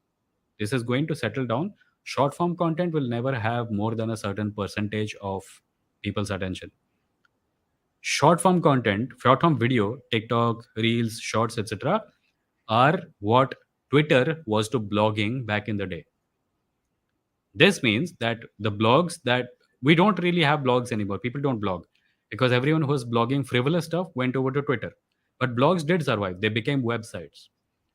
This is going to settle down. Short form content will never have more than a certain percentage of people's attention. Short form content, short form video, TikTok, Reels, Shorts, etc., are what Twitter was to blogging back in the day. This means that the blogs that we don't really have blogs anymore. People don't blog because everyone who was blogging frivolous stuff went over to Twitter. But blogs did survive, they became websites.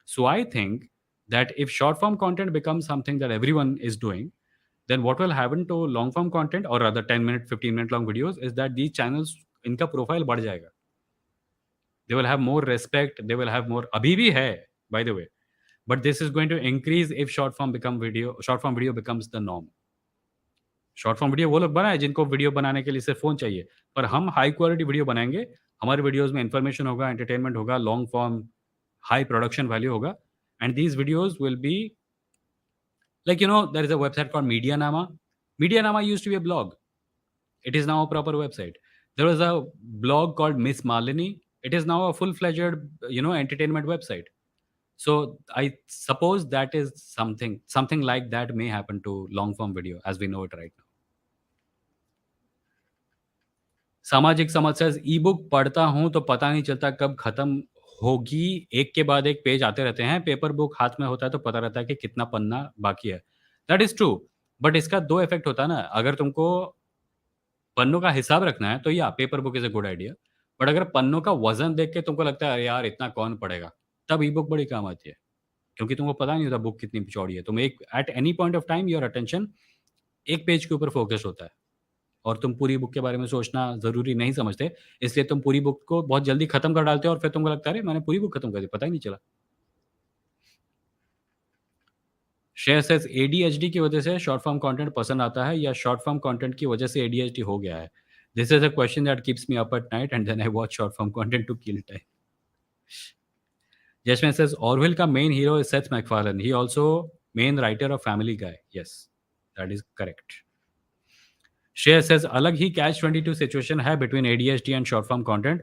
So I think that if short form content becomes something that everyone is doing, then what will happen to long form content, or rather 10-minute, 15-minute long videos, is that these channels, इनका profile बढ़ जाएगा. They will have more respect, they will have more, अभी भी है, by the way. But this is going to increase if short form video becomes the norm. Short form video वो लोग बनाए जिनको वीडियो बनाने के लिए सिर्फ फ़ोन चाहिए। पर हम हाई क्वालिटी वीडियो बनाएँगे, हमारे वीडियोज़ में इन्फॉर्मेशन होगा, एंटरटेनमेंट होगा, long form, high production value होगा, and these videos will be like, there is a website called Medianama. Medianama used to be a blog. It is now a proper website. There was a blog called Miss Malini. It is now a full-fledged, entertainment website. So I suppose that is something like that may happen to long form video as we know it right now. सामाजिक समझ से e-book पढ़ता हूँ तो पता नहीं चलता कब खत्म होगी, एक के बाद एक पेज आते रहते हैं। पेपर बुक हाथ में होता है तो पता रहता है कि कितना पन्ना बाकी है। दैट इज़ ट्रू, बट इसका 2 इफ़ेक्ट होता है ना, अगर तुमको पन्नों का हिसाब रखना है तो या paper book is a good idea, but अगर पन्नों का वज़न देख के तुमको लगता है अरे यार इतना कौन पढ़ेगा, तब ई-बुक बड़ी काम आती है। क्योंकि तुमको पता नहीं होता बुक कितनी चौड़ी है। तुम एक at any point of time your attention एक पेज के ऊपर फ़ोकस होता है। और तुम पूरी बुक के बारे में सोचना ज़रूरी नहीं समझते, इसलिए तुम पूरी बुक को बहुत जल्दी खत्म कर डालते हो और फिर तुमको लगता है, अरे! मैंने पूरी बुक खत्म कर दी, पता ही नहीं चला। शेयर सेज़ एडीएचडी की वजह से शॉर्ट फॉर्म कंटेंट पसंद आता है या शॉर्ट फॉर्म कंटेंट की वजह से एडीएचडी हो गया है? This is a question that keeps me up at night and then I watch short form content to kill time. Jasmine says Orville का main hero is Seth MacFarlane, he also main writer of Family Guy. Yes, that is correct. शेयर says अलग ही catch 22 situation है between ADHD and short form content.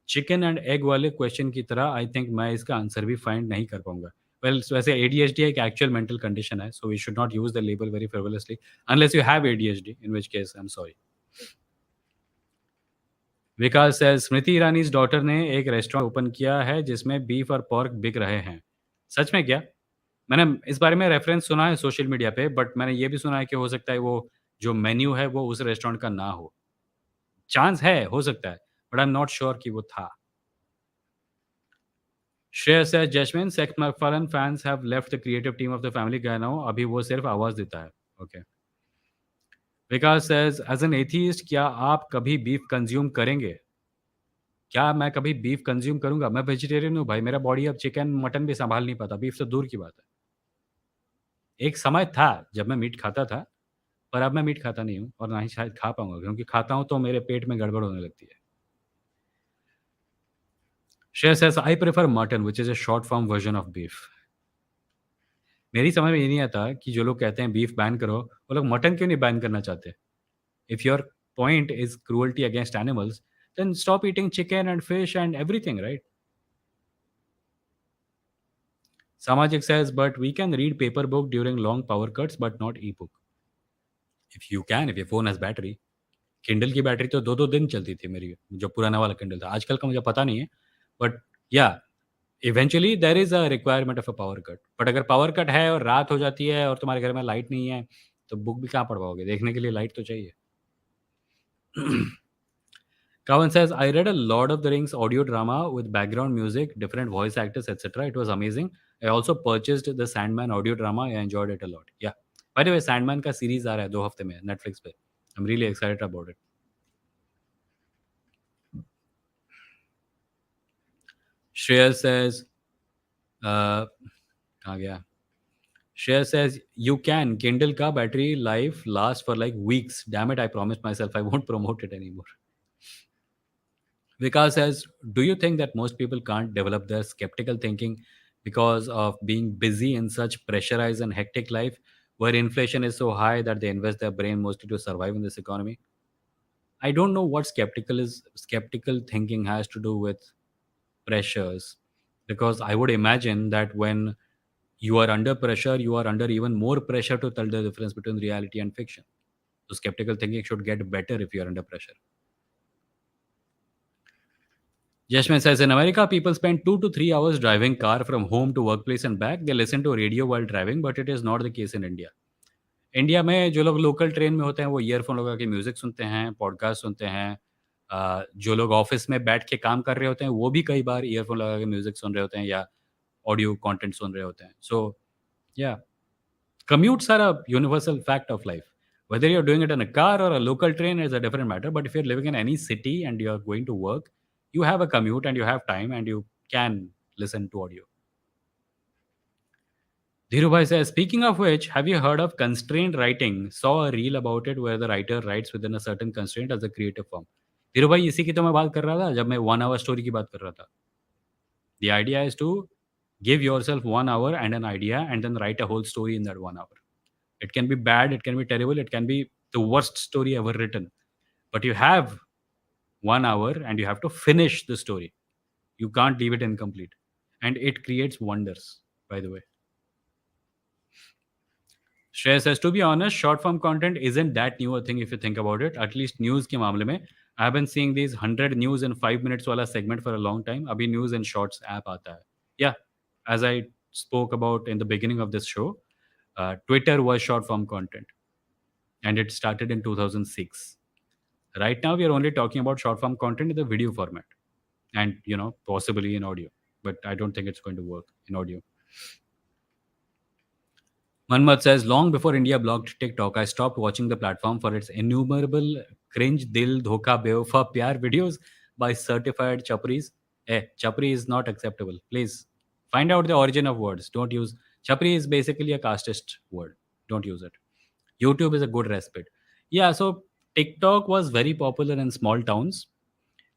Chicken and egg वाले question की तरह I think मैं इसका answer भी फाइंड नहीं कर पाऊँगा। वेल वैसे एडीएचडी एक एक्चुअल मेंटल कंडीशन है, so we should not use the label very frivolously unless you have ADHD, in which case I am sorry. Vikas says Smriti Irani's daughter ने एक रेस्टोरेंट ओपन किया है जिसमें बीफ और पोर्क बिक रहे हैं। सच में क्या? मैंने इस बारे में रेफरेंस सुना है सोशल मीडिया पे, बट मैंने ये भी सुना है कि हो सकता है वो जो मेन्यू है वो उस रेस्टोरेंट का ना हो। चांस है, हो सकता है, but I am not sure कि वो था। Shreya says, Jashmin, Seth MacFarlane fans have left the creative team of the Family Guy now. अभी वो सिर्फ आवाज़ देता है। Okay. Vikas says, as an atheist, क्या आप कभी बीफ कंज्यूम करेंगे? क्या मैं कभी बीफ कंज्यूम करूँगा? मैं वेजिटेरियन हूँ भाई, मेरा बॉडी अब चिकन, मटन भी सँभाल नहीं पाता, बीफ तो दूर की बात है। एक समय था जब मैं मीट खाता था, पर अब मैं मीट खाता नहीं हूँ और ना ही शायद खा पाऊँगा, क्योंकि खाता हूँ तो मेरे पेट में गड़बड़ होने लगती है। Shreya says, I prefer mutton, which is a short form version of beef. मेरी समझ में ये नहीं आता कि जो लोग कहते हैं बीफ बैन करो, वो लोग मटन क्यों नहीं बैन करना चाहते? If your point is cruelty against animals, then stop eating chicken and fish and everything, right? Samajik says, but we can read paper book during long power cuts, but not e-book. If you can, if your phone has battery. Kindle की battery तो 2-2 दिन चलती थी मेरी, जो पुराना वाला Kindle था। आजकल का मुझे पता नहीं है, but yeah eventually there is a requirement of a power cut. But अगर पावर कट है और रात हो जाती है और तुम्हारे घर में लाइट नहीं है, तो बुक भी कहाँ पढ़ पाओगे? देखने के लिए लाइट तो चाहिए। Kavan says, I read a Lord of the Rings audio drama with background music, different voice actors, etc. It was amazing. I also purchased the Sandman audio drama. I enjoyed it a lot. Yeah. By the way, Sandman का series आ रहा है 2 हफ्ते में Netflix पे. I'm really excited about it. Shreya says, uh, कहाँ गया? Shreya says, you can. Kindle ka battery life lasts for like weeks. Damn it, I promised myself I won't promote it anymore. Vikas says, do you think that most people can't develop their skeptical thinking because of being busy in such pressurized and hectic life where inflation is so high that they invest their brain mostly to survive in this economy? I don't know what skeptical thinking has to do with pressures, because I would imagine that when you are under pressure, you are under even more pressure to tell the difference between reality and fiction. So skeptical thinking should get better if you are under pressure. Jashman says, in America, people spend 2 to 3 hours driving car from home to workplace and back. They listen to radio while driving, but it is not the case in India. India में जो लोग local train में होते हैं वो earphone लगा के music सुनते हैं, पॉडकास्ट सुनते हैं। जो लोग ऑफ़िस में बैठ के काम कर रहे होते हैं, वो भी कई बार ईयरफोन लगा के म्यूज़िक सुन रहे होते हैं या ऑडियो कंटेंट सुन रहे होते हैं। सो या commutes are a universal fact of life. Whether you're doing it in a car or a local train is a different matter. But if you're living in any city and you're going to work, you have a commute and you have time and you can listen to audio. Dhirubhai says, speaking of which, have you heard of constrained writing? Saw a reel about it where the writer writes within a certain constraint as a creative form. Dhirubhai इसी की तो मैं बात कर रहा था जब मैं 1 hour story की बात कर रहा था. The idea is to give yourself 1 hour and an idea and then write a whole story in that 1 hour. It can be bad, it can be terrible, it can be the worst story ever written. But you have 1 hour and you have to finish the story. You can't leave it incomplete. And it creates wonders, by the way. Shrey says, to be honest, short form content isn't that new a thing if you think about it. At least news के मामले में, I've been seeing these 100 news in 5 minutes वाला segment for a long time. अभी news and shorts app आता है. Yeah, as I spoke about in the beginning of this show, Twitter was short form content and it started in 2006. Right now, we are only talking about short form content in the video format and, possibly in audio. But I don't think it's going to work in audio. Manmat says, long before India blocked TikTok, I stopped watching the platform for its innumerable cringe, dil, dhoka, beofa, pyar videos by certified chapris. Chapri is not acceptable. Please find out the origin of words. Don't use chapri is basically a casteist word. Don't use it. YouTube is a good respite. Yeah, so TikTok was very popular in small towns,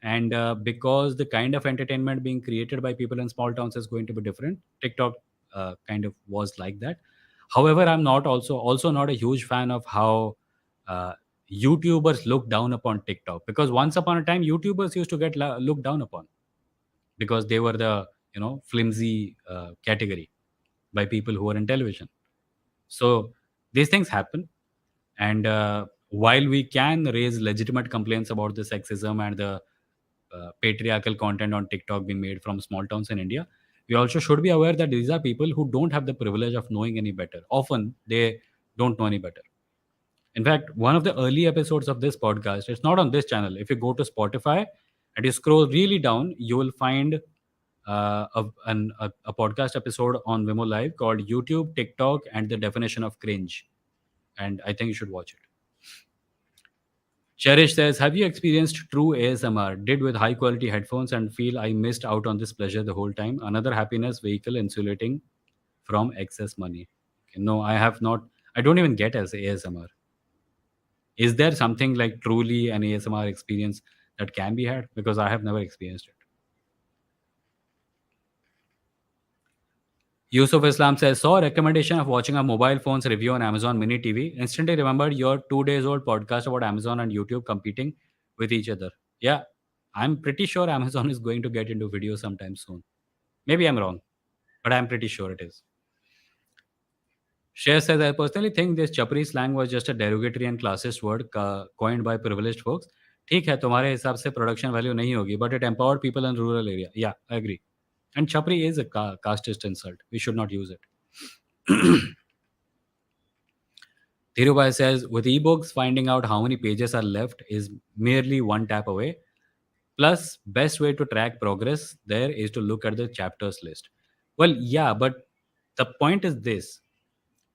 and because the kind of entertainment being created by people in small towns is going to be different, TikTok kind of was like that. However, I'm not also not a huge fan of how uh, YouTubers look down upon TikTok, because once upon a time YouTubers used to get looked down upon because they were the flimsy category by people who are in television. So these things happen, and while we can raise legitimate complaints about the sexism and the patriarchal content on TikTok being made from small towns in India, we also should be aware that these are people who don't have the privilege of knowing any better. Often they don't know any better. In fact, one of the early episodes of this podcast, it's not on this channel. If you go to Spotify and you scroll really down, you will find a podcast episode on Vimo Live called YouTube, TikTok, and the Definition of Cringe. And I think you should watch it. Cherish says, have you experienced true ASMR? Did with high quality headphones and feel I missed out on this pleasure the whole time. Another happiness vehicle insulating from excess money. Okay, no, I have not. I don't even get as ASMR. Is there something like truly an ASMR experience that can be had? Because I have never experienced it. Yusuf Islam says, saw a recommendation of watching a mobile phone's review on Amazon Mini TV. Instantly remembered your 2 days old podcast about Amazon and YouTube competing with each other. Yeah, I'm pretty sure Amazon is going to get into video sometime soon. Maybe I'm wrong, but I'm pretty sure it is. Share says, I personally think this chapri slang was just a derogatory and classist word coined by privileged folks. ठीक है, तुम्हारे हिसाब से production value नहीं होगी, but it empowered people in rural area. Yeah, I agree. And chapri is a casteist insult. We should not use it. Dhirubhai says, with ebooks, finding out how many pages are left is merely one tap away. Plus, best way to track progress there is to look at the chapters list. Well, yeah, but the point is this: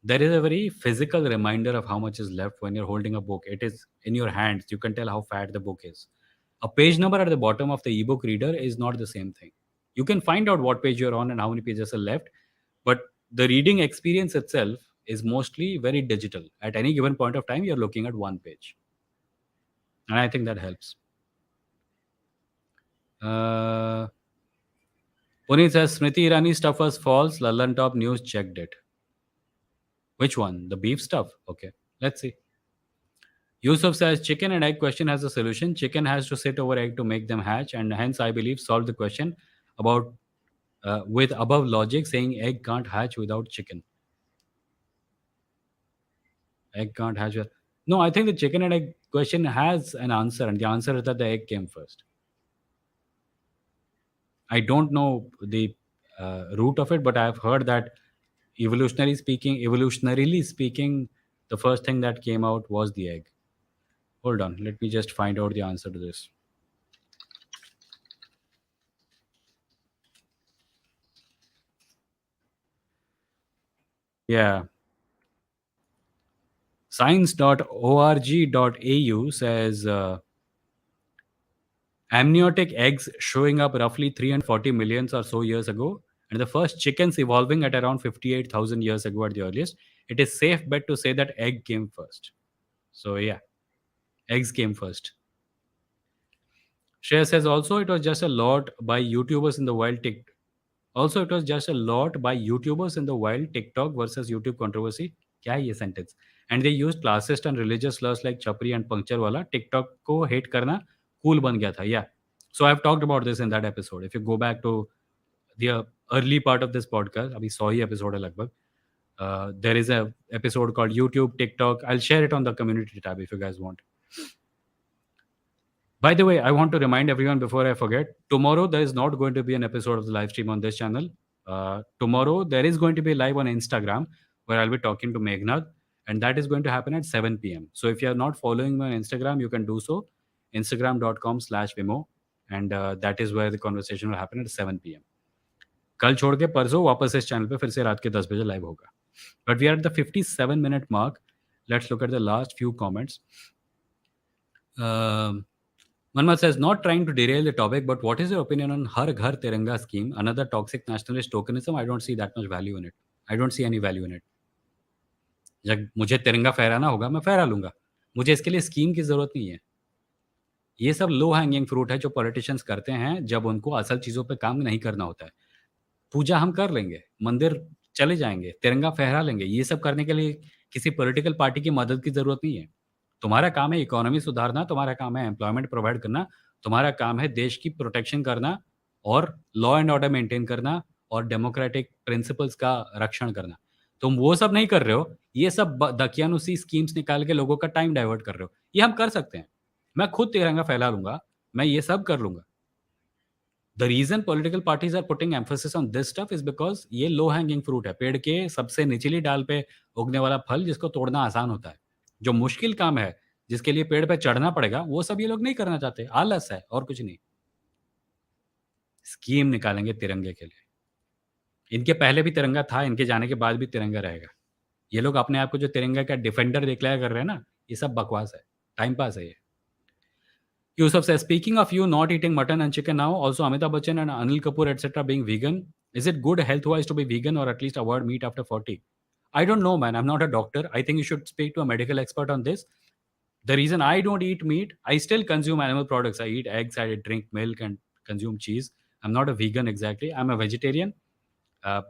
there is a very physical reminder of how much is left when you're holding a book. It is in your hands. You can tell how fat the book is. A page number at the bottom of the ebook reader is not the same thing. You can find out what page you're on and how many pages are left, but the reading experience itself is mostly very digital. At any given point of time, you're looking at one page. And I think that helps. Uh, Puneet says Smriti Irani stuff was false. Lallan Top News checked it. Which one? The beef stuff? Okay, let's see. Yusuf says chicken and egg question has a solution. Chicken has to sit over egg to make them hatch, and hence I believe solve the question about with above logic saying egg can't hatch without chicken. Egg can't hatch. No, I think the chicken and egg question has an answer, and the answer is that the egg came first. I don't know the root of it, but I've heard that evolutionarily speaking, the first thing that came out was the egg. Hold on, let me just find out the answer to this. Yeah, science.org.au says amniotic eggs showing up roughly 340 millions or so years ago, and the first chickens evolving at around 58,000 years ago at the earliest. It is safe bet to say that egg came first. So yeah, eggs came first. Shreya says also it was just a lot by YouTubers in the wild TikTok. Also, it was just a lot by YouTubers in the wild TikTok versus YouTube controversy. क्या है ये sentence? And they used classist and religious slurs like chapri and puncture wala. TikTok को hate करना cool बन गया था. Yeah. So I've talked about this in that episode. If you go back to the early part of this podcast, अभी 100 ही episode है लगभग. There is a episode called YouTube, TikTok. I'll share it on the community tab if you guys want. By the way, I want to remind everyone before I forget, tomorrow there is not going to be an episode of the live stream on this channel. Tomorrow there is going to be live on Instagram where I'll be talking to Meghnad, and that is going to happen at 7 p.m. So if you are not following me on Instagram, you can do so. Instagram.com/Vimo, and that is where the conversation will happen at 7 p.m. कल छोड़ के परसों वापस इस channel पे फिर से रात के 10 बजे लाइव होगा. But we are at the 57-minute mark. Let's look at the last few comments. Manmat says, not trying to derail the topic, but what is your opinion on Har Ghar Tiranga scheme? Another toxic nationalist tokenism. I don't see that much value in it. I don't see any value in it. जब मुझे तिरंगा फहराना होगा मैं फहरा लूंगा. मुझे इसके लिए स्कीम की जरूरत नहीं है. ये सब लो हैंगिंग फ्रूट है जो पॉलिटिशियंस करते हैं जब उनको असल चीज़ों पे काम नहीं करना होता है. पूजा हम कर लेंगे, मंदिर चले जाएँगे, तिरंगा फहरा लेंगे। ये सब करने के लिए किसी पॉलिटिकल पार्टी की मदद की ज़रूरत नहीं है। तुम्हारा काम है इकोनॉमी सुधारना, तुम्हारा काम है एम्प्लॉयमेंट प्रोवाइड करना, तुम्हारा काम है देश की प्रोटेक्शन करना और लॉ एंड ऑर्डर मेंटेन करना और डेमोक्रेटिक प्रिंसिपल्स का रक्षण करना। तुम वो सब नहीं कर रहे हो, ये सब ब दकियानुसी स्कीम्स निकाल के लोगों का टाइम डाइवर्ट कर रहे हो। ये हम कर सकते हैं। मैं खुद तिरंगा फहरा लूँगा, मैं ये सब कर लूँगा। The reason political parties are putting emphasis on this stuff is because ये लो हैंगिंग फ्रूट है, पेड़ के सबसे निचली डाल पे उगने वाला फल जिसको तोड़ना आसान होता है। जो मुश्किल काम है, जिसके लिए पेड़ पे चढ़ना पड़ेगा, वो सब ये लोग नहीं करना चाहते। आलस है और कुछ नहीं। स्कीम निकालेंगे तिरंगे के लिए। इनके पहले भी तिरंगा था, इनके जाने के बाद भी तिरंगा रहेगा। ये लोग अपने आप को जो तिरंगा का डिफेंडर डिक्लेयर कर रहे हैं ना, ये सब बकवास है, टाइम पास है ये। Yusuf says, speaking of you not eating mutton and chicken now, also Amitabh Bachchan and Anil Kapoor, etc., being vegan, is it good health wise to be vegan or at least avoid meat after 40? I don't know, man. I'm not a doctor. I think you should speak to a medical expert on this. The reason I don't eat meat, I still consume animal products. I eat eggs, I drink milk, and consume cheese. I'm not a vegan exactly. I'm a vegetarian.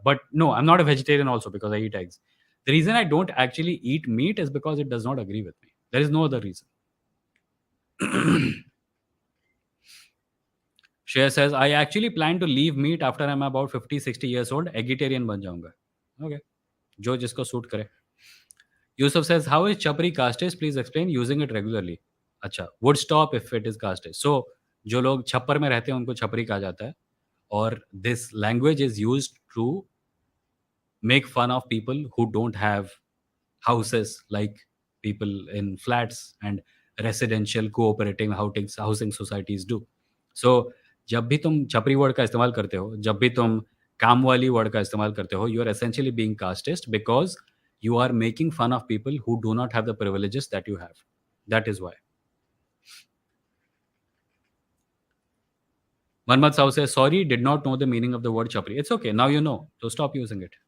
But no, I'm not a vegetarian also because I eat eggs. The reason I don't actually eat meat is because it does not agree with me. There is no other reason. Shreya says, I actually plan to leave meat after I'm about 50-60 years old. Vegetarian बन जाऊंगा. Okay. जो जिसको suit करे. Yusuf says, how is chapri caste? Please explain. Using it regularly. अच्छा, would stop if it is caste. So, जो लोग छप्पर में रहते हैं उनको छपरी कहा जाता है. और this language is used to make fun of people who don't have houses like people in flats and residential cooperative housing societies do. सो जब भी तुम छपरी वर्ड का इस्तेमाल करते हो, जब भी तुम काम वाली वर्ड का इस्तेमाल करते हो, you are essentially being casteist because you are making fun of people who do not have the privileges that you have. That is why. Manmat Sahu says, sorry, did not know the meaning of the word chapri. It's okay. Now you know. So stop using it.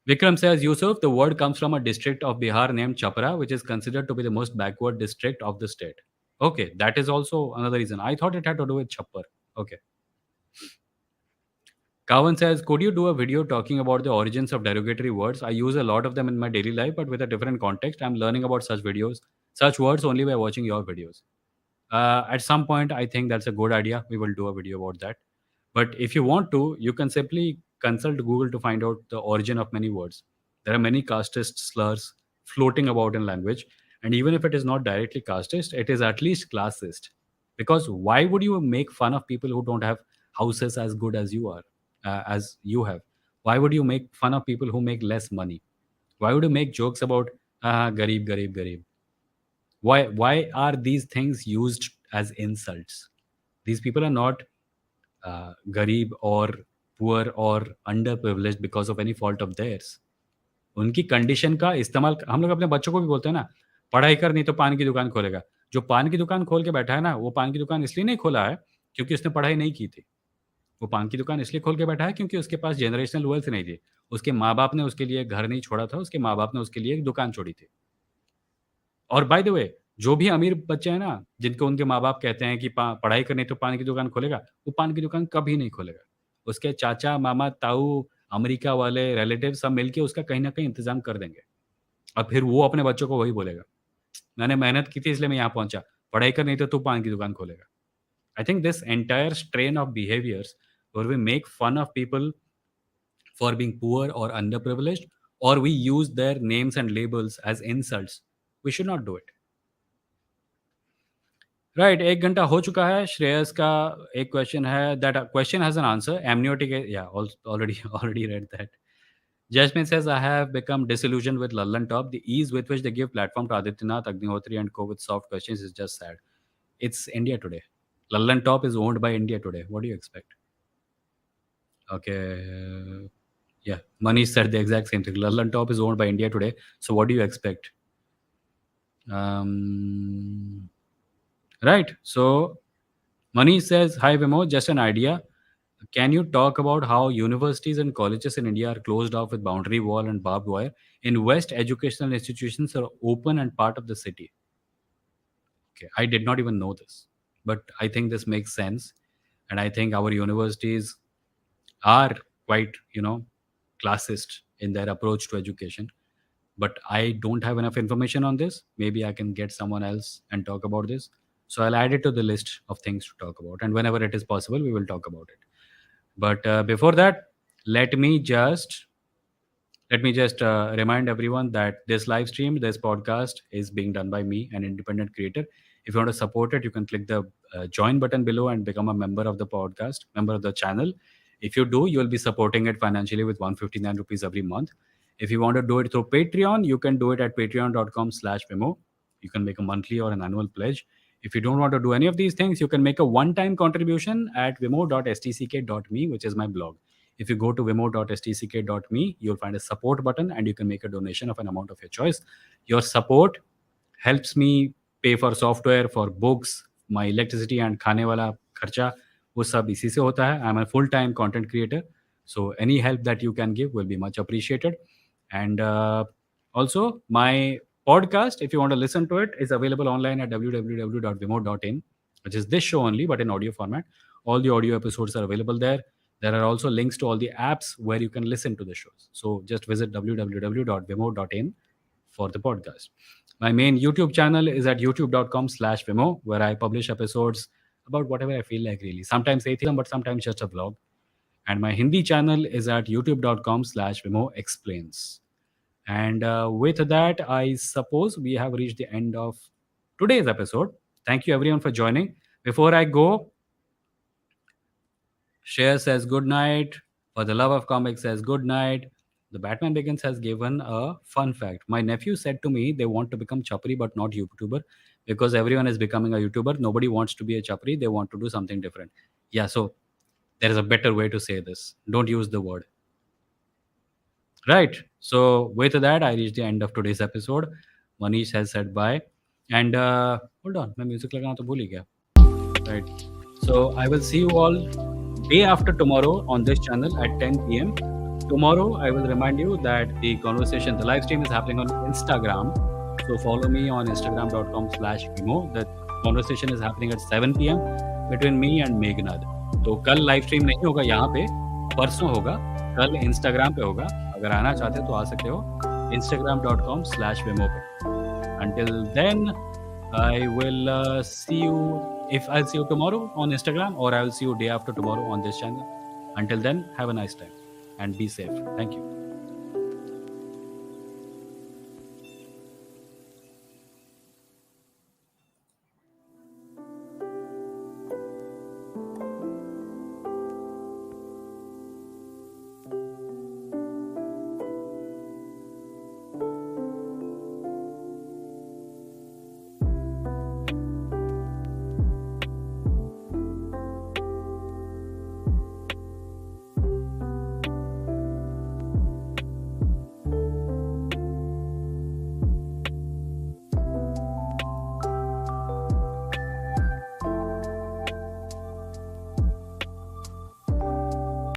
Vikram says, Yusuf, the word comes from a district of Bihar named Chapra, which is considered to be the most backward district of the state. Okay, that is also another reason. I thought it had to do with Chappar. Okay. Kavan says, could you do a video talking about the origins of derogatory words? I use a lot of them in my daily life, but with a different context. I'm learning about such videos, such words only by watching your videos. At some point, I think that's a good idea. We will do a video about that. But if you want to, you can simply consult Google to find out the origin of many words. There are many casteist slurs floating about in language. And even if it is not directly casteist, it is at least classist. Because why would you make fun of people who don't have houses as good as you are, as you have? Why would you make fun of people who make less money? Why would you make jokes about garib, garib, garib? Why are these things used as insults? These people are not गरीब और poor और underprivileged because of any fault of theirs. उनकी condition का इस्तेमाल हम लोग अपने बच्चों को भी बोलते हैं ना, पढ़ाई कर नहीं तो पान की दुकान खोलेगा। जो पान की दुकान खोल के बैठा है ना, वो पान की दुकान इसलिए नहीं खोला है क्योंकि उसने पढ़ाई नहीं की थी। वो पान की दुकान इसलिए खोल के बैठा है क्योंकि उसके पास जनरेशनल वेल्थ नहीं थी। उसके माँ-बाप ने उसके लिए घर नहीं छोड़ा था, उसके माँ-बाप ने उसके लिए एक दुकान छोड़ी थी। और बाय द वे, जो भी अमीर बच्चे हैं ना, जिनको उनके माँ-बाप कहते हैं कि पा पढ़ाई करनी तो पान की दुकान खोलेगा, वो पान की दुकान कभी नहीं खोलेगा। उसके चाचा, मामा, ताऊ, अमेरिका वाले रिलेटिव सब मिलके उसका कहीं न कहीं इंतज़ाम कर देंगे। और फिर वो अपने बच्चों को वही बोलेगा, "मैंने मेहनत की थी इसलिए मैं यहाँ पहुँचा, पढ़ाई कर नहीं तो तू पान की दुकान खोलेगा।" I think this entire strain of behaviors where we make fun of people for being poor or underprivileged, or we use their names and labels as insults, we should not do it. Right 1 घंटा हो चुका है। श्रेयस का एक question है that question has an answer amniotic या already already read that. Jasmine says, I have become disillusioned with Lallan Top. The ease with which they give platform to Adityanath, Agnihotri, and co with soft questions is just sad. It's India today. Lallan Top is owned by India today. What do you expect? Okay. Yeah. Manish said the exact same thing. Lallan Top is owned by India today. So what do you expect? Right. So Manish says, hi Vimo, just an idea. Can you talk about how universities and colleges in India are closed off with boundary wall and barbed wire? In West, educational institutions are open and part of the city. Okay, I did not even know this, but I think this makes sense, and I think our universities are quite, classist in their approach to education. But I don't have enough information on this. Maybe I can get someone else and talk about this. So I'll add it to the list of things to talk about, and whenever it is possible, we will talk about it. But before that, let me just remind everyone that this live stream, this podcast is being done by me, an independent creator. If you want to support it, you can click the join button below and become a member of the podcast, member of the channel. If you do, you will be supporting it financially with 159 rupees every month. If you want to do it through Patreon, you can do it at patreon.com/Vimo. You can make a monthly or an annual pledge. If you don't want to do any of these things, you can make a one-time contribution at vimo.stck.me, which is my blog. If you go to vimo.stck.me, you'll find a support button and you can make a donation of an amount of your choice. Your support helps me pay for software, for books, my electricity and खाने वाला खर्चा वो सब इसी से होता है. I'm a full-time content creator. So any help that you can give will be much appreciated. And also my podcast, if you want to listen to it, is available online at www.vimo.in, which is this show only, but in audio format. All the audio episodes are available there. There are also links to all the apps where you can listen to the shows. So just visit www.vimo.in for the podcast. My main YouTube channel is at youtube.com/Vimo, where I publish episodes about whatever I feel like, really. Sometimes atheism, but sometimes just a vlog. And my Hindi channel is at youtube.com/Vimo Explains. And with that, I suppose we have reached the end of today's episode. Thank you everyone for joining. Before I go, Share says good night. For the Love of Comics says good night. The Batman Begins has given a fun fact. My nephew said to me they want to become Chapri but not YouTuber because everyone is becoming a YouTuber. Nobody wants to be a chapri. They want to do something different. Yeah, so there is a better way to say this. Don't use the word. Right. So with that, I reached the end of today's episode. Manish has said bye. And hold on, मैं music लगाना तो भूल ही गया. Right. So I will see you all day after tomorrow on this channel at 10 p.m. Tomorrow, I will remind you that the conversation, the live stream is happening on Instagram. So follow me on instagram.com/vimo. The conversation is happening at 7 p.m. between me and Meghnad. तो कल live stream नहीं होगा यहाँ पे, परसों होगा, कल Instagram पे होगा. अगर आना चाहते हो तो आ सकते हो instagram.com/vimo पे. Until then, I will see you, if I'll see you tomorrow on Instagram, or I will see you day after tomorrow on this channel. Until then, have a nice time and be safe. Thank you.